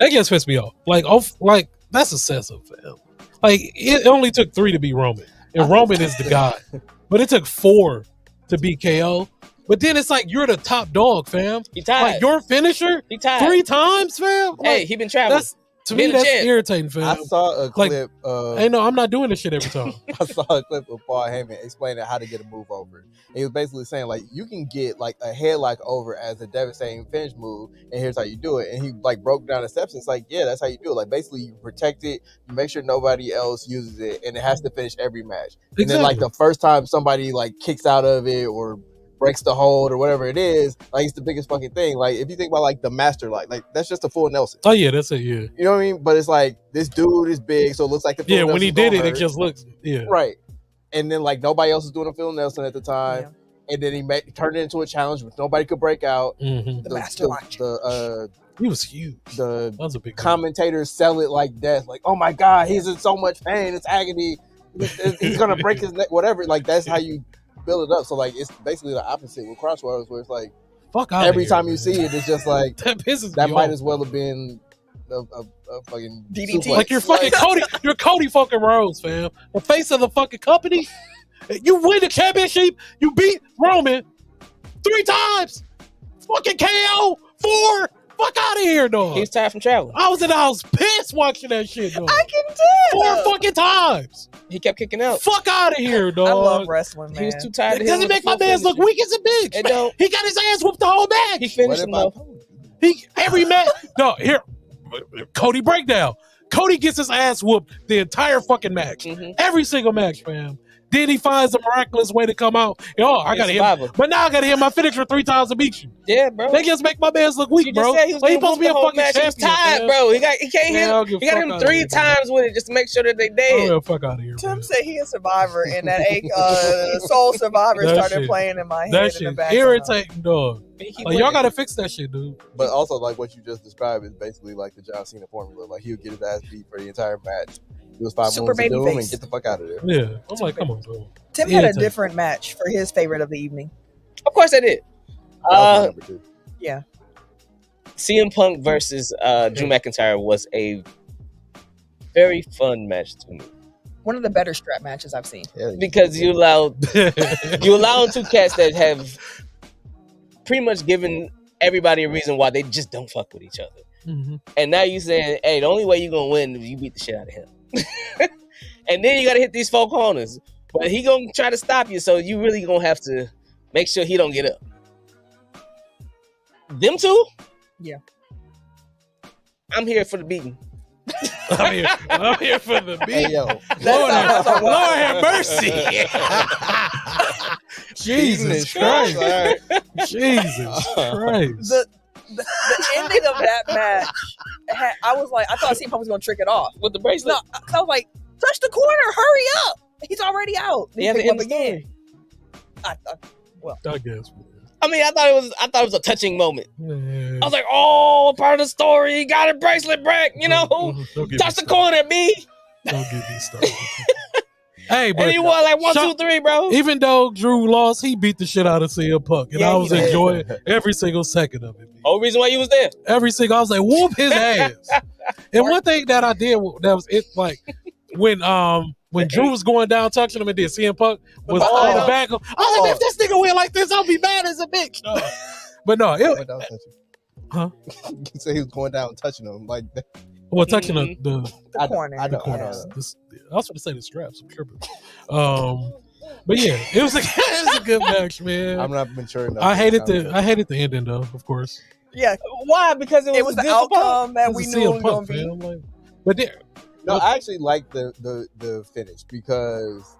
that gets pissed me off. Like that's excessive, fam. Like it only took 3 to beat Roman, and Roman is the god. But it took 4 to beat KO. But then it's like you're the top dog, fam. He tied. Like your finisher, he tied 3 times, fam. Like, hey, he been traveling. To me, that's irritating, fam. I saw a clip. Hey, no, I'm not doing this shit every time. I saw a clip of Paul Heyman explaining how to get a move over. And he was basically saying, like, you can get like a headlock over as a devastating finish move, and here's how you do it. And he like broke down the steps. And it's like, yeah, that's how you do it. Like, basically, you protect it, you make sure nobody else uses it, and it has to finish every match. Exactly. And then, like, the first time somebody like kicks out of it or breaks the hold or whatever it is, like it's the biggest fucking thing. Like if you think about like the master, like that's just a full Nelson. Oh yeah, that's it. Yeah, you know what I mean. But it's like this dude is big, so it looks like the full when he did it, hurt. It just looks right. And then like nobody else was doing a Phil Nelson at the time, and then he turned it into a challenge which nobody could break out. Mm-hmm. The master watch. He was huge. The was a big commentators sell it like death. Like, oh my god, he's in so much pain, it's agony. He's gonna break his neck, whatever. Like that's how you build it up. So like it's basically the opposite with Crossroads, where it's like every time you see it, it's just like that might as well have been a fucking DDT. Like you're fucking Cody, you're Cody fucking Rhodes, fam, the face of the fucking company. You win the championship, you beat Roman 3 times, fucking KO 4. Fuck out of here, dog. He's tired from traveling. I was in the house pissed watching that shit, dog. I can tell. 4 fucking times. He kept kicking out. Fuck out of here, dog. I love wrestling, man. He was too tired. It doesn't make my man look weak as a bitch. It don't. He got his ass whooped the whole match. He finished him though. Every match. No, here. Cody breakdown. Cody gets his ass whooped the entire fucking match. Mm-hmm. Every single match, fam. Then he finds a miraculous way to come out. I gotta hit, but now I gotta hit my finisher 3 times to beat you. Yeah, bro. They just make my man's look weak, bro. He was supposed to be a fucking match. champion. He was tired, bro. He can't hit. He got him 3 times with it just to make sure that they dead. Oh, fuck out of here. Tim said he a survivor, and that Soul Survivor started playing in my head. That shit irritating, dog. Like, y'all gotta fix that shit, dude. But also, like what you just described is basically like the John Cena formula. Like he would get his ass beat for the entire match. It was 5 moves to do him and get the fuck out of there. Yeah, I'm like, come on, bro. Tim had a different match for his favorite of the evening. Of course, I did. Yeah. CM Punk versus Drew McIntyre was a very fun match to me. One of the better strap matches I've seen. Because you allow 2 cats that have pretty much given everybody a reason why they just don't fuck with each other. Mm-hmm. And now you saying, hey, the only way you're gonna win is you beat the shit out of him. And then you gotta hit these 4 corners. But he gonna try to stop you, so you really gonna have to make sure he don't get up. Them 2? Yeah. I'm here for the beating. I'm here for the beat. Hey, yo. Lord have mercy. Jesus Christ. Jesus Christ. The ending of that match, I was like, I thought CM Punk was going to trick it off with the bracelet. No, I was like, touch the corner, hurry up! He's already out. He has to end the story. I guess. I mean, I thought it was a touching moment. Yeah. I was like, oh, part of the story. He got a bracelet back. You know, touch the corner, B. Don't get me started. Hey, but and he won like 1, 2, 3, bro. Even though Drew lost, he beat the shit out of CM Punk, and I was enjoying every single second of it. Whole reason why you was there. Every single, I was like, whoop his ass. And one thing that I did that was it, like when Drew was going down touching him, and then CM Punk was on the back of. I was like, if this nigga went like this, I'll be mad as a bitch. But no, huh? You say he was going down and touching him like that. Well, touching the corner. I know. I was going to say the straps. I'm tripping. But yeah, it was a good match, man. I'm not mature enough. I hated the ending though, of course. Yeah, why? Because it was the outcome that we knew it was going to be. Like, but no, I actually like the finish because,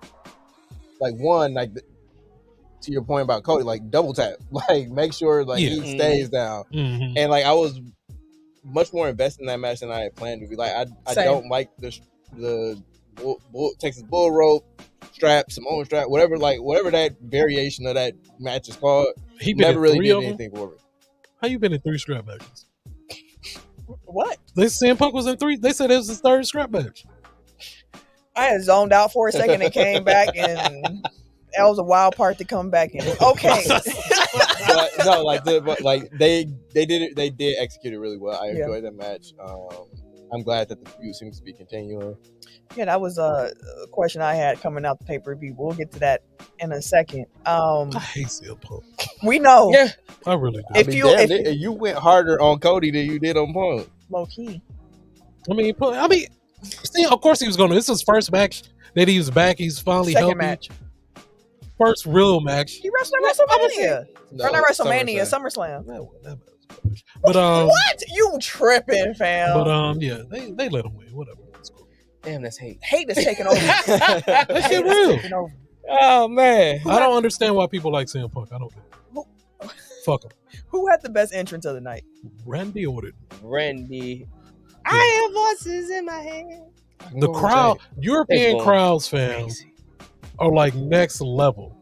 like, one, like to your point about Cody, like double tap, like make sure like he stays down, and like I was much more invested in that match than I had planned to be. Like I don't like the Texas Bull Rope strap, Samoan strap, whatever that variation of that match is called. He never really did anything for it. How you been in 3 strap matches? What? CM Punk was in 3. They said it was his 3rd strap match. I had zoned out for a second and came back, and that was a wild part to come back in. Okay. They did it. They did execute it really well. I enjoyed that match. I'm glad that the feud seems to be continuing. Yeah, that was a question I had coming out the pay-per-view. We'll get to that in a second. I hate CM Punk. We know. Yeah, I really do. If you went harder on Cody than you did on Punk. Low key. See, of course he was going to. This is his first match that he was back. He's finally healthy. Match. First real match. He wrestled at WrestleMania. Or not WrestleMania, SummerSlam. But what? You tripping, fam? But yeah, they let him win. Whatever. That's cool. Damn, that's hate. Hate is taking over. That shit real. Oh man, I don't understand why people like CM Punk. I don't get it. Fuck him. Who had the best entrance of the night? Randy ordered. Randy. I have voices in my head. The crowd, European crowds, fam, are like next level.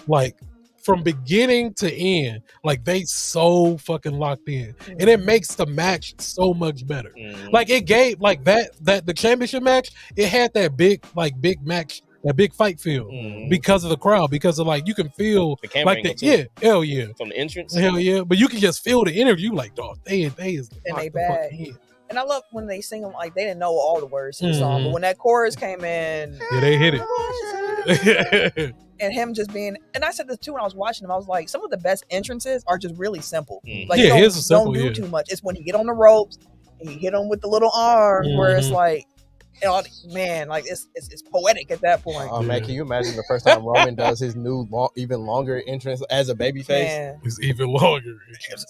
Like from beginning to end, like they so fucking locked in, and it makes the match so much better. Like it gave like that the championship match, it had that big match, that big fight feel because of the crowd, because of like you can feel the camera like hell yeah from the entrance, hell yeah, but you can just feel the energy. You like, dog, they is and they bad. And I love when they sing them like they didn't know all the words to the song, but when that chorus came in, yeah, they hit it. And him just being, and I said this too when I was watching him, I was like, some of the best entrances are just really simple. Like, don't do too much. It's when he get on the ropes, and he hit him with the little arms, where it's like, man, like it's poetic at that point. Oh man, can you imagine the first time Roman does his new even longer entrance as a babyface? It's even longer.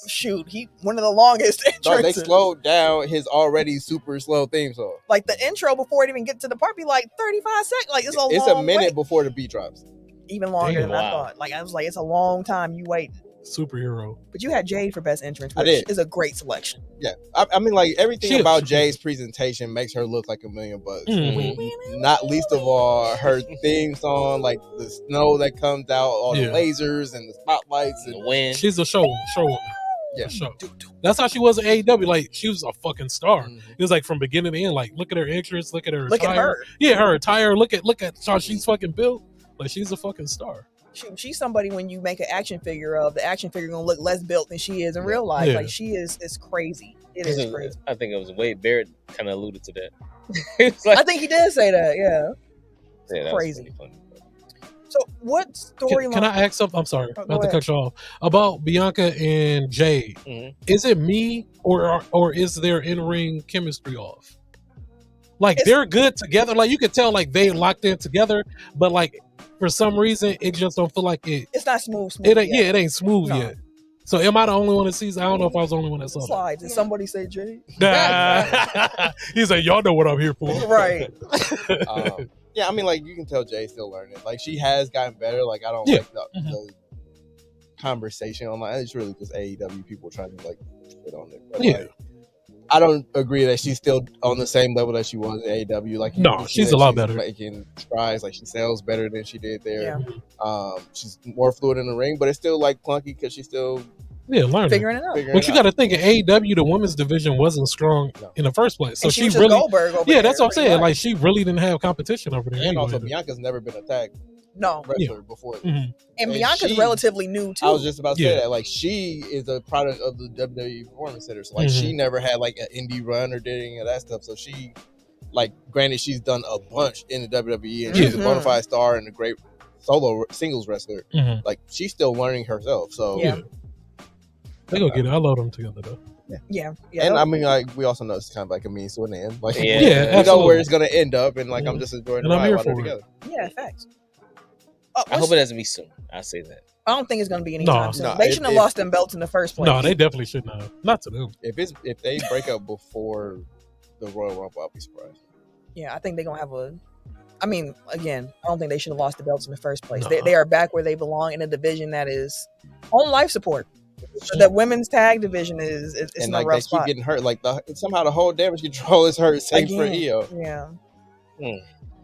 Shoot, he one of the longest entrances. They slowed down his already super slow theme song. Like the intro before it even get to the part be like 35 seconds. Like it's a minute before the beat drops. Even longer than I thought. Like I was like, it's a long time you waiting. Superhero. But you had Jade for best entrance, which is a great selection. Yeah, I mean, like everything about Jade's presentation makes her look like $1,000,000. Not least of all her theme song, like the snow that comes out, all the lasers and the spotlights and the wind. She's a show woman. Yeah, sure. That's how she was at AEW. Like she was a fucking star. It was like from beginning to end. Like look at her entrance, look at her attire. At her. Yeah, her attire. Look at how she's fucking built. Like she's a fucking star. She's somebody when you make an action figure of, the action figure gonna look less built than she is in real life. Like she is crazy. It is crazy. I think it was Wade Barrett kind of alluded to that. I think he did say that. Yeah, that crazy. So what storyline? Can I ask something? I'm sorry, not to cut you off. About Bianca and Jade. Is it me or is their in-ring chemistry off? Like they're good together. Like you could tell, like they locked in together, but like for some reason it just don't feel like it. It's not smooth. It ain't smooth yet. So am I the only one that sees? I don't know if I was the only one that saw it. Slides. Did somebody say Jade? He's like, y'all know what I'm here for, right? Yeah, I mean, like you can tell Jay's still learning. Like she has gotten better. Like I don't like the conversation online. It's really just AEW people trying to like shit on it. But, Yeah. like, I don't agree that she's still on the same level that she was in AEW. Like, no, she's a lot better. Making strides. Like, she sells better than she did there. Yeah. She's more fluid in the ring, but it's still like clunky because she's still learning, figuring it out. But you got to think, in AEW, the women's division wasn't strong in the first place. So she really, Goldberg over there, that's what I'm saying. Right. Like, she really didn't have competition over there. And anyway, also, Bianca's never been attacked. Wrestler before. Mm-hmm. And Bianca's relatively new too. I was just about to say that. Like, she is a product of the WWE Performance Center. So like she never had like an indie run or did any of that stuff. So she, like, granted, she's done a bunch in the WWE and she's a bona fide star and a great solo singles wrestler. Like, she's still learning herself. So they gonna get it. I love them together though. Yeah. And I mean, like, we also know it's kind of like a means to an end. Like, we know where it's gonna end up, and like I'm just enjoying the ride while they're together. Yeah, facts. I hope it doesn't be soon. I say that. I don't think it's going to be anytime soon. No, they shouldn't have lost them belts in the first place. No, they definitely shouldn't have. Not to them. If they break up before the Royal Rumble, I'll be surprised. Yeah, I think they're going to have a... I mean, again, I don't think they should have lost the belts in the first place. No. They are back where they belong in a division that is on life support. The women's tag division is and in like a rough they keep spot. getting hurt. Like somehow the whole damage control is hurt. Same for Io. Yeah.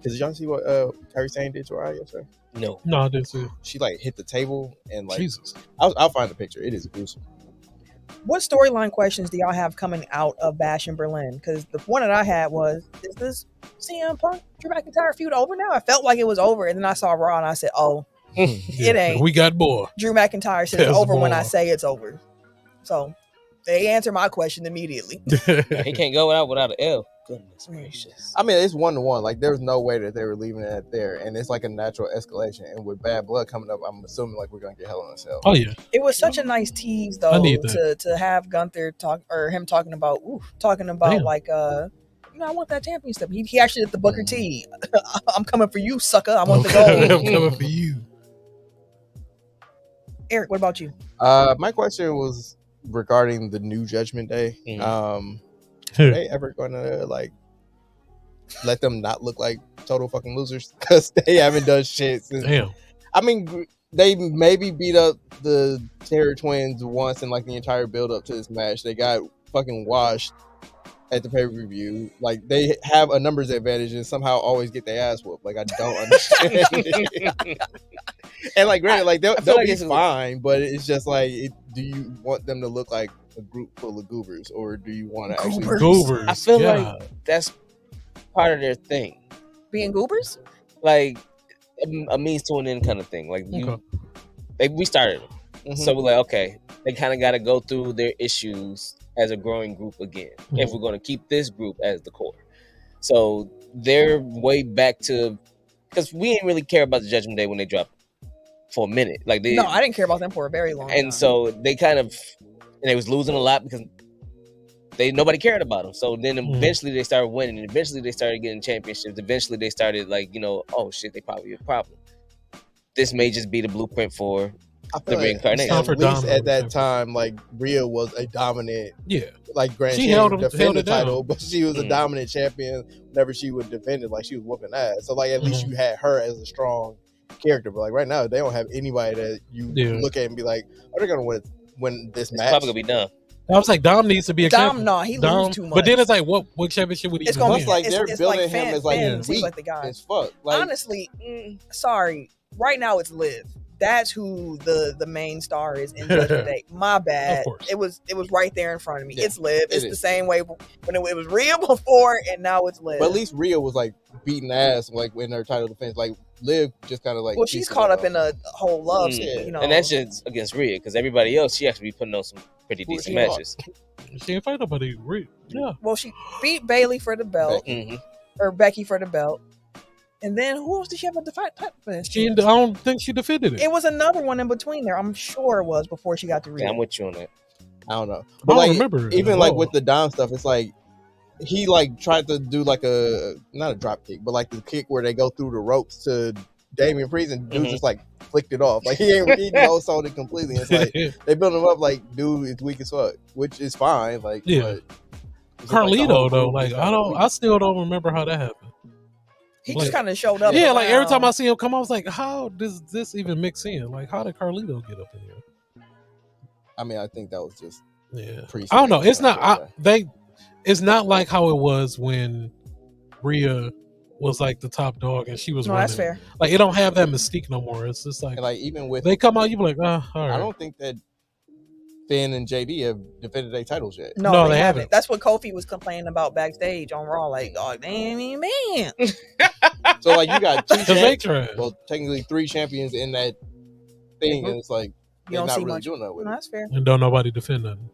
Did y'all see what Kairi Sane did to her yesterday? No, I didn't see it. She like hit the table and like Jesus. I'll find the picture. It is gruesome. What storyline questions do y'all have coming out of Bash in Berlin? Because the one that I had was, is this CM Punk Drew McIntyre feud over now? I felt like it was over, and then I saw Raw and I said, "Oh, it ain't." We got more. Drew McIntyre says it's over when I say it's over. So they answer my question immediately. He can't go out without an L. Goodness gracious. I mean, it's 1-1. Like, there's no way that they were leaving it there, and it's like a natural escalation. And with Bad Blood coming up, I'm assuming like we're gonna get Hell in a Cell. Oh yeah. It was such a nice tease though to have Gunther talking about Damn. like I want that championship. He actually did the Booker T. I'm coming for you, sucker. I want the gold. I'm coming for you. Eric, what about you? My question was regarding the new Judgment Day. Are they ever gonna like let them not look like total fucking losers? Because they haven't done shit since. Damn. I mean, they maybe beat up the Terror Twins once in like the entire build up to this match. They got fucking washed at the pay-per-view. Like, they have a numbers advantage and somehow always get their ass whooped. Like, I don't understand it. And like, granted, like they'll like be fine, but it's just like, do you want them to look like a group full of goobers, or do you want to actually goobers? I feel like that's part of their thing, being goobers, like a means to an end kind of thing. Like we started them, so we're like, okay, they kind of got to go through their issues as a growing group again if we're going to keep this group as the core. So they're way back to, because we didn't really care about the Judgment Day when they dropped for a minute. Like no, I didn't care about them for a very long time. And so they kind of, and they was losing a lot because nobody cared about them. So then eventually they started winning, and eventually they started getting championships. Eventually they started like, oh shit, they probably a problem. This may just be the blueprint for the reincarnation. At least at that time, like, Rhea was a dominant, like, Grand she Champion, held defended the title, but she was a dominant champion whenever she would defend it. Like, she was whooping ass. So like, at least you had her as a strong character. But like right now, they don't have anybody that you look at and be like, oh, they're gonna win this match. Probably gonna be Dom. I was like, Dom needs to be a champion. No, he loses too much. But then it's like, what championship would he it's gonna win? be like they're building like him as like weak like the guy. as fuck. Like, honestly, sorry. Right now it's Liv. That's who the main star is in Judgment Day. My bad. It was right there in front of me. Yeah, it's Liv. It's the same way when it was Rhea before, and now it's Liv. But at least Rhea was like beating ass like in her title defense. Like, Liv just kind of like, well, she's caught up in a whole love, and that's just against Rhea, because everybody else she actually be putting on some pretty decent matches. She ain't fight nobody. Yeah. Well, she beat Bayley for the belt, or Becky for the belt. And then who else did she have a fight? I don't think she defended it. It was another one in between there. I'm sure it was before she got to Rhea. Yeah, I'm with you on that. I don't know. But I don't like, remember. Even like with the Dom stuff, it's like he like tried to do like not a drop kick, but like the kick where they go through the ropes to Damian Priest, and dude just like flicked it off. Like he no-sold it completely. It's like they build him up like, dude, it's weak as fuck, which is fine. Like, but Carlito though, like I still don't remember how that happened. He just kind of showed up. Yeah, like every time I see him come, I was like, how does this even mix in? Like, how did Carlito get up in here? I mean, I think that was just I don't know. It's not. It's not like how it was when Rhea was like the top dog and she was running. That's fair. Like it don't have that mystique no more. It's just like even with they come out, you be like, all right. I don't think that Finn and JD have defended their titles yet. No, they haven't. That's what Kofi was complaining about backstage on Raw. Like, oh, damn, man. So like you got well, technically 3 champions in that thing, and it's like they're not really doing that with it. That's fair. And don't nobody defend nothing.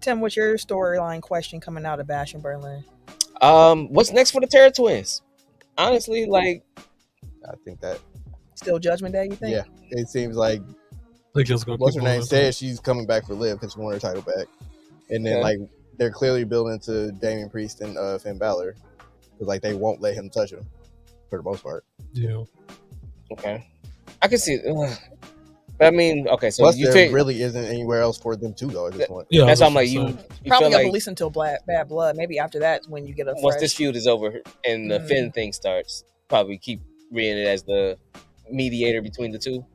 Tim, what's your storyline question coming out of Bash in Berlin? What's next for the Terror Twins? Honestly, like, I think that still Judgment Day. You think? Yeah, it seems like what's her name says she's coming back for Liv because she won her title back, and then like they're clearly building to Damian Priest and Finn Balor because like they won't let him touch him for the most part. Yeah. Okay, I can see it. But I mean, okay, so plus there really isn't anywhere else for them to go at this point. Yeah, that's why I'm like you probably feel up at least until Bad Blood. Maybe after that when you get a once this feud is over and the Finn thing starts, probably keep Rhea it as the mediator between the two.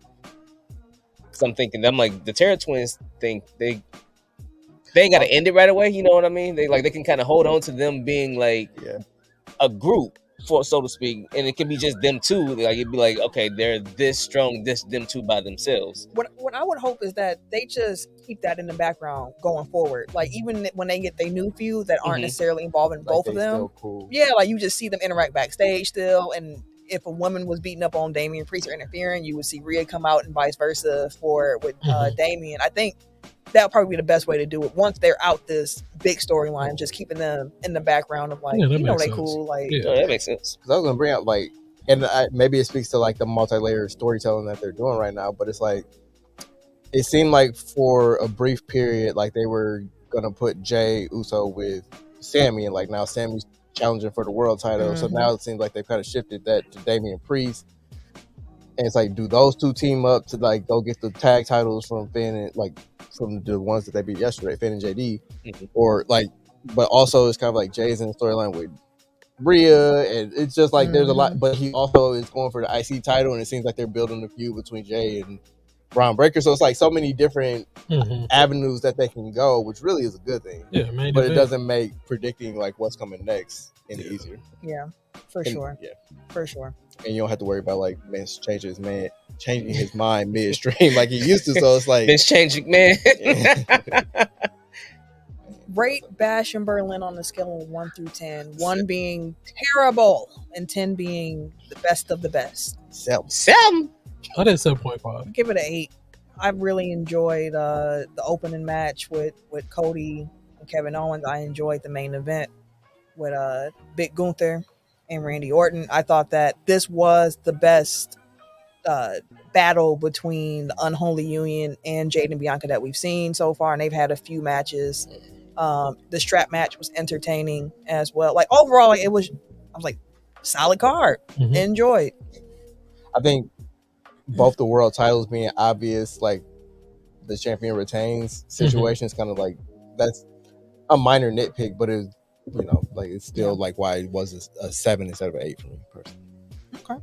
Because I'm thinking, the Terror Twins think they ain't got to end it right away. You know what I mean? They can kind of hold on to them being like a group, so to speak, and it can be just them two. Like it'd be like, okay, they're this strong, them two by themselves. What I would hope is that they just keep that in the background going forward. Like even when they get their new feud that aren't necessarily involving both of them. Cool. Yeah, like you just see them interact backstage still, and if a woman was beating up on Damian Priest or interfering, you would see Rhea come out and vice versa with Damian. I think that would probably be the best way to do it once they're out this big storyline, just keeping them in the background of like, they cool. Like, that makes sense. I was gonna bring up and maybe it speaks to like the multi-layer storytelling that they're doing right now, but it's like it seemed like for a brief period, like they were gonna put Jey Uso with Sammy, and like now Sammy's challenging for the world title. So now it seems like they've kind of shifted that to Damian Priest. And it's like, do those two team up to like go get the tag titles from Finn and like from the ones that they beat yesterday, Finn and JD, or like, but also it's kind of like Jay's in the storyline with Rhea, and it's just like there's a lot. But he also is going for the IC title, and it seems like they're building the feud between Jay and Braun Breaker. So it's like so many different avenues that they can go, which really is a good thing. Yeah, but it doesn't make predicting like what's coming next any easier. Yeah, for sure. Yeah, for sure. And you don't have to worry about like Vince changing his mind midstream like he used to. So it's like Vince changing, man. Rate Bash in Berlin on a scale of 1 through 10. 1 being terrible and 10 being the best of the best. 7. I did 7.5. Give it an 8. I really enjoyed the opening match with Cody and Kevin Owens. I enjoyed the main event with Big Gunther and Randy Orton. I thought that this was the best battle between the Unholy Union and Jade and Bianca that we've seen so far, and they've had a few matches. The strap match was entertaining as well. Like overall, I was like, solid card. Enjoyed. I think both the world titles being obvious, like the champion retains situation is kind of like, that's a minor nitpick, but it's, like it's still like why it was a 7 instead of an 8 for me personally. Okay.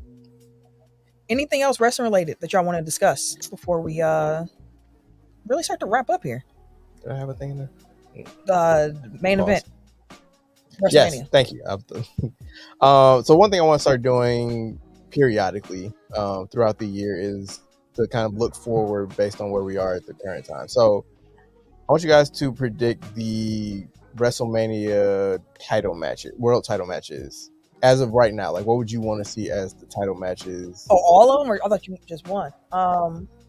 Anything else wrestling related that y'all want to discuss before we really start to wrap up here? Did I have a thing in there? The main event. WrestleMania. Yes, thank you. So one thing I want to start doing periodically throughout the year is to kind of look forward based on where we are at the current time. So I want you guys to predict the WrestleMania world title matches as of right now. Like, what would you want to see as the title matches? Oh, all of them? Or I thought you just one.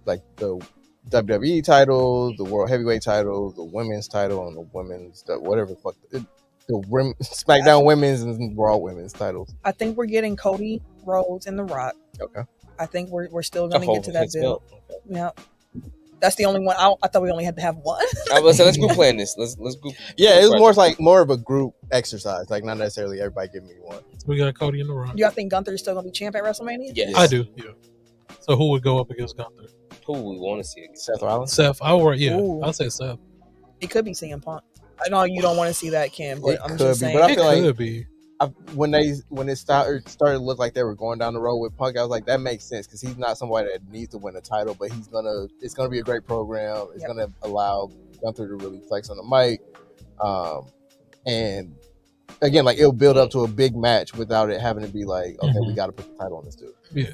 Like the WWE title, the World Heavyweight title, the Women's title, and the Women's whatever the fuck the SmackDown Women's and Raw Women's titles. I think we're getting Cody Rhodes and The Rock. Okay. I think we're still going to get to that build. Okay. Yeah. That's the only one. I thought we only had to have one. I was saying, let's group plan this. Let's group. Yeah, it was more of a group exercise. Like not necessarily everybody give me one. We got Cody and The Rock. Do y'all think Gunther is still going to be champ at WrestleMania? Yes. I do. Yeah. So who would go up against Gunther? Who we want to see again? Seth Rollins. Seth. I'll say Seth. It could be CM Punk. I know you don't want to see that, Kim, but I'm could just be, saying. but I feel like could be. when it started to look like they were going down the road with Punk, I was like, that makes sense because he's not somebody that needs to win a title, but it's gonna be a great program. It's gonna allow Gunther to really flex on the mic, and again, like it'll build up to a big match without it having to be like, okay, we got to put the title on this dude. Yeah,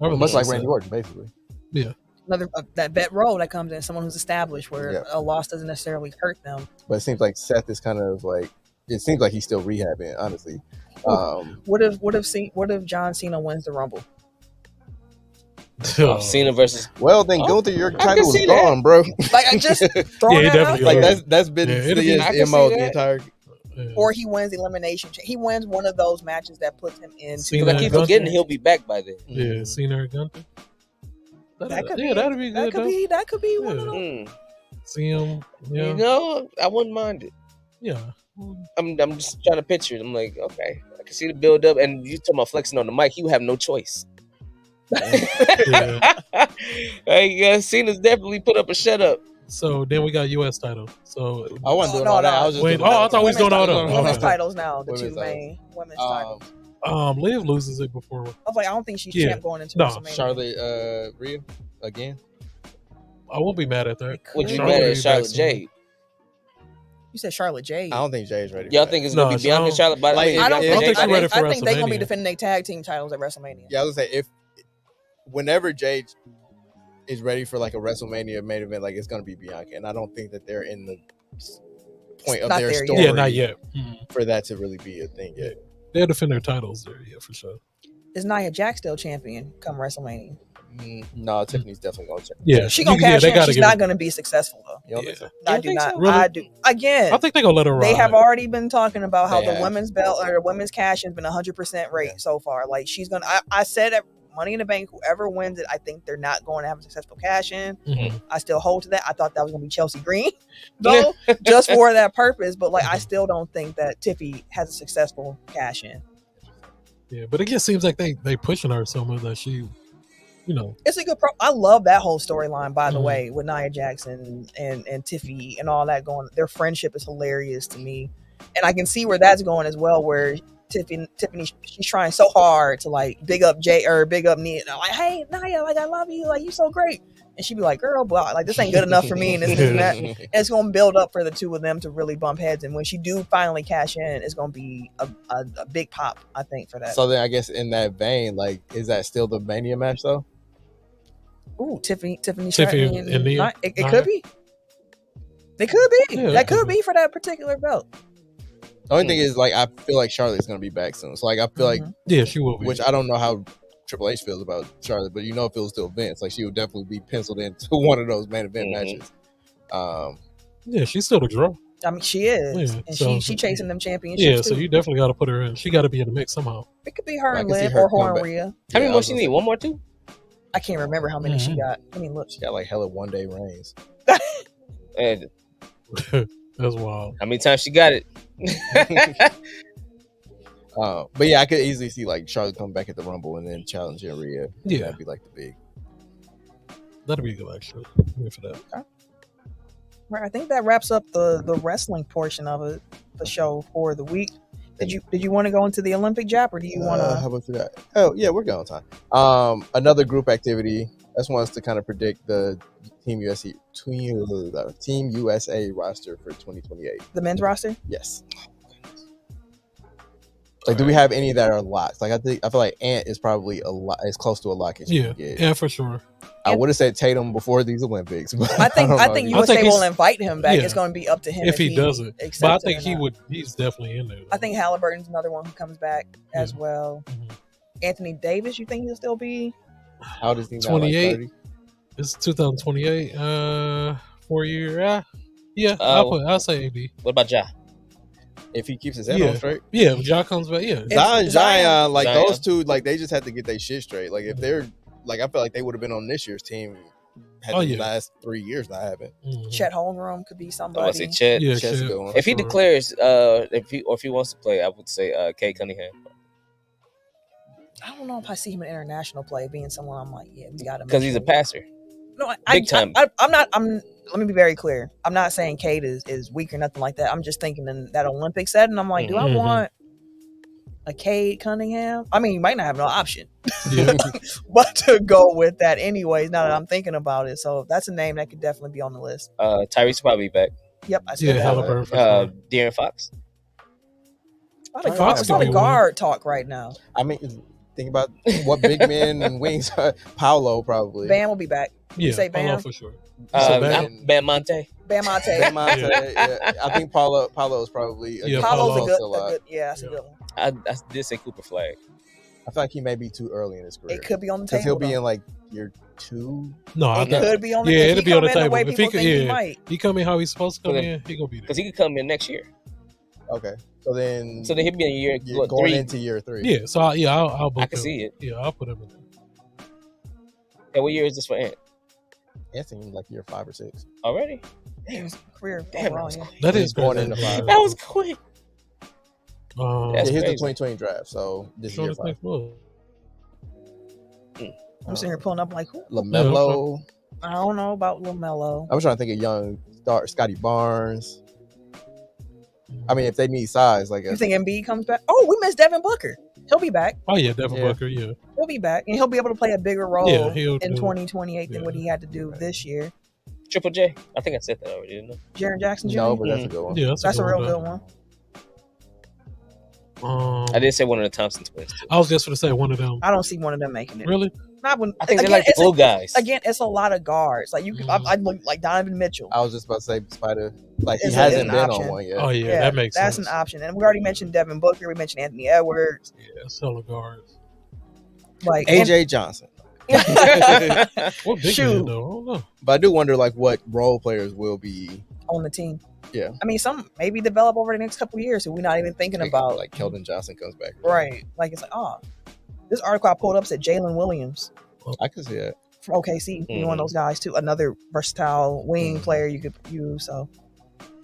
much like Randy Orton, basically. Yeah. Another that vet role that comes in, someone who's established where a loss doesn't necessarily hurt them. But it seems like Seth is kind of like, it seems like he's still rehabbing, honestly. What if John Cena wins the Rumble? Cena versus. Well, then Gunther, your title is gone, bro. Like I just throwing that out. Like that's been his MO the entire. Or he wins elimination. He wins one of those matches that puts him in. Because I keep forgetting he'll be back by then. Yeah, Cena or Gunther. That'd be good. That could be one of them. See him. Yeah. You know, I wouldn't mind it. Yeah. I'm just trying to picture it. I'm like, okay, I can see the build up, and you talking about flexing on the mic. You have no choice. Cena's definitely put up a shut up. So then we got U.S. title. So I wasn't doing all that. I was just I thought we was doing all that. Women's titles now. The two main women's titles. Liv loses it before. I was like, I don't think she's champ going into WrestleMania. Charlotte, Rhea again. I won't be mad at that. Would you be mad at Charlotte Jade? You said Charlotte Jade. I don't think Jay's ready. Y'all think it's gonna be Bianca and Charlotte? But I don't think she's ready for WrestleMania. I think they're gonna be defending their tag team titles at WrestleMania. Yeah, I was gonna say whenever Jade is ready for like a WrestleMania main event, like it's gonna be Bianca, and I don't think that they're in the point of their story. Yeah, not yet. For that to really be a thing yet. They'll defend their titles there, yeah, for sure. Is Nia Jax still champion come WrestleMania? No, Tiffany's definitely gonna check. Yeah, she gonna cash in. She's not gonna be successful though. You don't think so? I do not. Really? I do. Again, I think they're gonna let her ride. They have already been talking about how the women's belt or the women's cash has been 100% rate so far. Like she's gonna. I said at Money in the Bank, whoever wins it, I think they're not going to have a successful cash in. I still hold to that. I thought that was gonna be Chelsea Green, though, just for that purpose. But like, I still don't think that Tiffy has a successful cash in. Yeah, but it just seems like they pushing her so much that she. You know, it's a good I love that whole storyline, by the way, with Nia Jackson and Tiffy and all that going. Their friendship is hilarious to me, and I can see where that's going as well. Where Tiffany, she's trying so hard to like big up Jay or big up Nia, like, hey Nia, like I love you, like you so great, and she'd be like, girl, blah, like this ain't good enough for me, and this and that. And it's gonna build up for the two of them to really bump heads, and when she do finally cash in, it's gonna be a big pop, I think, for that. So then I guess in that vein, like, is that still the Mania match though? Ooh, Tiffany and Nia. It could be. It could be. Yeah, that could be for that particular belt. The only thing is, like, I feel like Charlotte's gonna be back soon. So, like, I feel like she will be. Which I don't know how Triple H feels about Charlotte, but if it was still Vince, like, she would definitely be penciled into one of those main event matches. Yeah, she's still the draw. I mean, she is, and she chasing them championships. Yeah, so you definitely got to put her in. She got to be in the mix somehow. It could be her and Liv or her and Rhea. How many more she need? One more, two? I can't remember how many she got. I mean, look, she got like hella one-day reigns. And that's wild. How many times she got it? But yeah, I could easily see like Charlotte come back at the Rumble and then challenge Rhea. Yeah, that'd be like the big. That'd be good, actually. I'm for that. Okay. Right, I think that wraps up the wrestling portion of it, the show for the week. Did you want to go into the Olympic Jap, or do you want to? How about that? Oh yeah, we're going time. Another group activity. That's wants to kind of predict the Team USA roster for 2028. The men's roster. Yes. Like, do we have any that are locks? Like, I feel like Ant is probably a lot. It's close to a lock. Yeah, for sure. I would have said Tatum before these Olympics, but I think USA will invite him back. It's going to be up to him if he does it. But I think he would. He's definitely in there. I think Halliburton's another one who comes back as well. Anthony Davis, you think he'll still be? How does he? 28. Like it's 2028. 4 year. Yeah. I'll say AD. What about Ja? If he keeps his head on straight. Yeah. If Ja comes back. Yeah. Zion, like those two, like they just have to get their shit straight. Like if they're. Like, I feel like they would have been on this year's team had the last 3 years not happened. Chet Holmgren could be somebody. I would say Chet. Yeah, Chet's a good one. If he declares, if he wants to play, I would say Kate Cunningham. I don't know if I see him in international play being someone I'm like, yeah, we got him. Because he's a passer. No, Big time. I'm not. Let me be very clear. I'm not saying Cade is weak or nothing like that. I'm just thinking in that Olympic setting. I'm like, do I want a Cade Cunningham? I mean, you might not have no option, but to go with that anyways. Now that I'm thinking about it, so that's a name that could definitely be on the list. Tyrese will probably be back. Yep, I said Halliburton for sure. De'Aaron Fox. A lot of guard talk right now. I mean, think about what big men and wings are. Paolo probably. Bam will be back. Yeah, you say Bam Paolo for sure. Bam Monte. Bam Monte. Yeah. I think Paolo is probably. Paulo's a good. Yeah, that's a good one. I did say Cooper Flag. I feel like he may be too early in his career. It could be on the table. Because he'll be in like year 2. No, it could be on the table. Yeah, it'll be on the table. If he come in how he's supposed to come in, he gonna be there. Because he could come in next year. Okay. So then he'll be in year going 3. into year 3. Yeah, so I'll book I can him. see it. Yeah, I'll put him in there. And what year is this for Ant? Ant's in like year 5 or 6. Already? Damn, career. Damn, that is going into 5. That was quick. Here's the 2020 draft. So this is year 5. I'm sitting here pulling up like who? LaMelo. I don't know about LaMelo. I was trying to think of young star Scotty Barnes. I mean, if they need size, like you think Embiid comes back? Oh, we missed Devin Booker. He'll be back. Oh yeah, Devin Booker. Yeah, he'll be back, and he'll be able to play a bigger role in 2028 than what he had to do this year. Triple J. I think I said that already, didn't I? Jaren Jackson Jr. No, but that's a good one. Yeah, that's a real good one. I did say one of the Thompson twins too. I was just going to say one of them. I don't see one of them making it. Really? Not when. I think they like the blue guys. Again, it's a lot of guards. Like you, I look like Donovan Mitchell. I was just about to say Spider. Like he hasn't been on one yet. Oh yeah, that makes sense. That's an option. And we already mentioned Devin Booker. We mentioned Anthony Edwards. Yeah, hella guards. Like AJ Johnson. What big man though? I don't know. But I do wonder like what role players will be on the team. Yeah. I mean, some maybe develop over the next couple of years who we're not even thinking about. Like Keldon Johnson comes back. Right. Like it's like, this article I pulled up said Jalen Williams. I can see that. From OKC. One of those guys too. Another versatile wing player you could use. So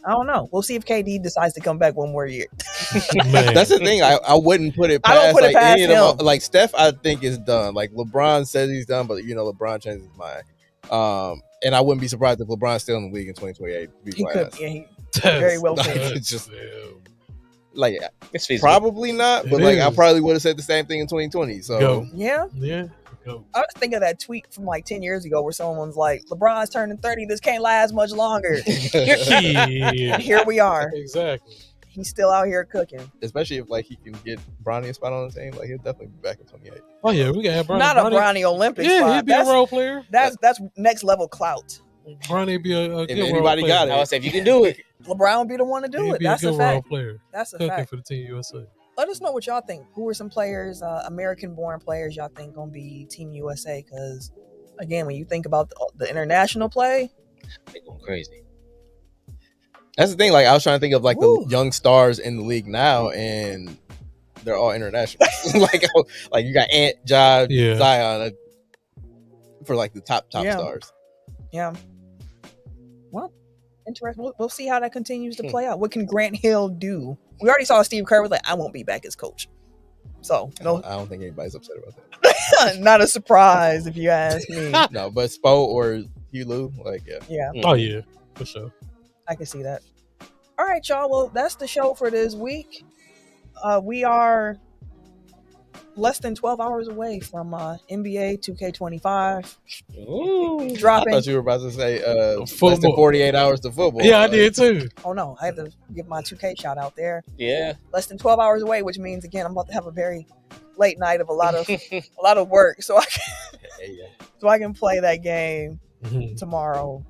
I don't know. We'll see if KD decides to come back one more year. That's the thing. I wouldn't put it past, I don't put it past any him. of them. Like Steph, I think is done. Like LeBron says he's done, but LeBron changes his mind. And I wouldn't be surprised if LeBron's still in the league in 2028. He could. Yeah, he very well could. It's just like it's probably not, but like I probably would have said the same thing in 2020. So yeah. Go. I was thinking of that tweet from like 10 years ago where someone's like, LeBron's turning 30. This can't last much longer. And here we are. Exactly. He's still out here cooking. Especially if like he can get Bronny a spot on the team. Like he'll definitely be back in 28. Oh yeah, we got Bronny. Not a Bronny Olympic spot. Yeah, he'd be a role player. That's next level clout. Bronny be a good anybody role got player. it. I would say if you can do it, LeBron would be the one to do it. That's a fact. Player. That's a cooking fact. For the Team USA. Let us know what y'all think. Who are some players, American-born players, y'all think gonna be Team USA? Because again, when you think about the international play, they going crazy. That's the thing. Like I was trying to think of like the young stars in the league now, and they're all international. like you got Ant, Ja, Zion for like the top stars. Yeah. Well, interesting. We'll see how that continues to play out. What can Grant Hill do? We already saw Steve Kerr was like, I won't be back as coach. So I don't think anybody's upset about that. Not a surprise if you ask me. No, but Spo or Hugh Lou, like yeah. Oh yeah, for sure. I can see that. All right, y'all. Well, that's the show for this week. We are less than 12 hours away from NBA 2K25. Ooh, dropping. I thought you were about to say less than 48 hours to football. Yeah, I did too. Oh no, I had to give my 2K shout out there. Yeah. Less than 12 hours away, which means again I'm about to have a very late night of a lot of work, so I can play that game tomorrow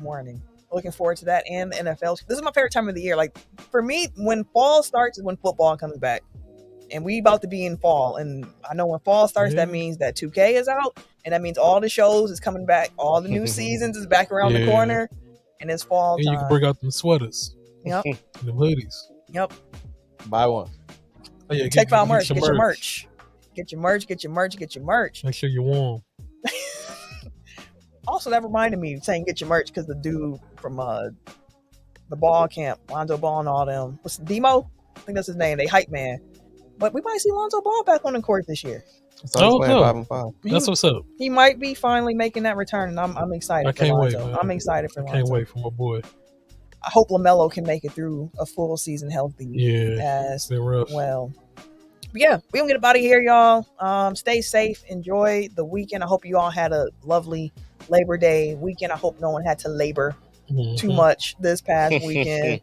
morning. Looking forward to that and the NFL. This is my favorite time of the year. Like for me, when fall starts is when football comes back. And we about to be in fall. And I know when fall starts, that means that 2K is out. And that means all the shows is coming back. All the new seasons is back around the corner. And it's fall time. And you can bring out them sweaters. Yep. And them hoodies. Yep. Buy one. Oh, yeah, Take out merch. Get your merch. Get your merch. Get your merch. Get your merch. Make sure you're warm. Also, that reminded me saying get your merch because the dude from the ball camp, Lonzo Ball and all them. What's Demo? I think that's his name. They hype man. But we might see Lonzo Ball back on the court this year. So he's playing 5-5. That's what's up. He might be finally making that return, and I'm excited. I can't wait. I'm excited for Lonzo. I can't wait for my boy. I hope LaMelo can make it through a full season healthy. Yeah, as rough. Well. But yeah, we gonna get up out of here, y'all. Stay safe. Enjoy the weekend. I hope you all had a lovely Labor Day weekend. I hope no one had to labor too much this past weekend.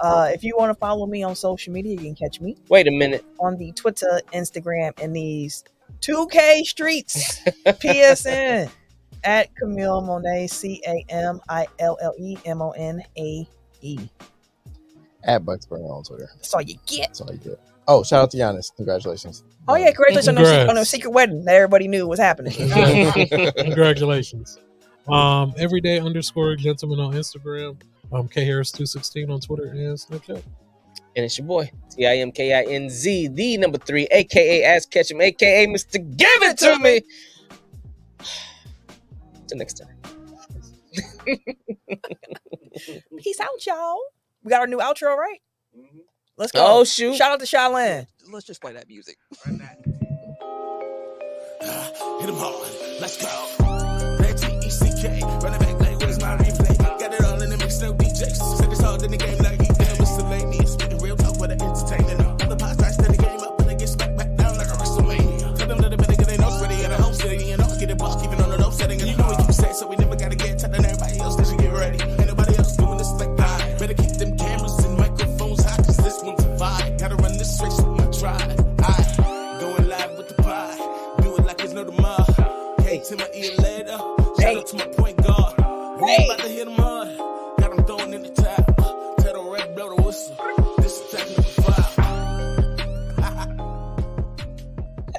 If you want to follow me on social media, you can catch me. Wait a minute. On the Twitter, Instagram, and these 2K streets. PSN at Camille Monet, CAMILLEMONAE. At Bucksburger on Twitter. That's all you get. That's all you get. Oh, shout out to Giannis. Congratulations. Oh, yeah. Congratulations on a secret wedding that everybody knew was happening. Congratulations. Everyday_gentleman on Instagram. KHarris216 on Twitter and Snapchat. And it's your boy, TIMKINZ, the number 3, a.k.a. Ask Ketchum, a.k.a. Mr. Give It To Me. Till next time. Peace out, y'all. We got our new outro, right? Mm-hmm. Let's go. Oh, shoot. Shout out to Shaolin. Let's just play that music. Hit him hard. Let's go. Red T-E-C-K. Run it back like what is my replay? Got it all in the mix, no DJs. Said it's hard in the game like E-Damn. Miscellaneous. Spitting real talk with an entertainment. All the past I stand the game up and they get smacked back down like a WrestleMania. Tell them that better get their notes ready at a home city. You know, get it block even on the low setting. And you know what you say, so we never gotta get telling everybody else that you get ready. Ain't nobody else doing this like I. Better keep them cameras and microphones hot, cause this one's a vibe. Gotta run this race with my tribe. Going live with the pie. Do it like it's no tomorrow. Hey, to my ear later. Shout out to my point guard. Hey, about to hit him hard. Got him throwing in the tap. Pedal red, blow the whistle. This is technical 5.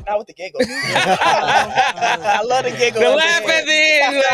Not with the giggle. I love the giggle. The laugh at the end. Like,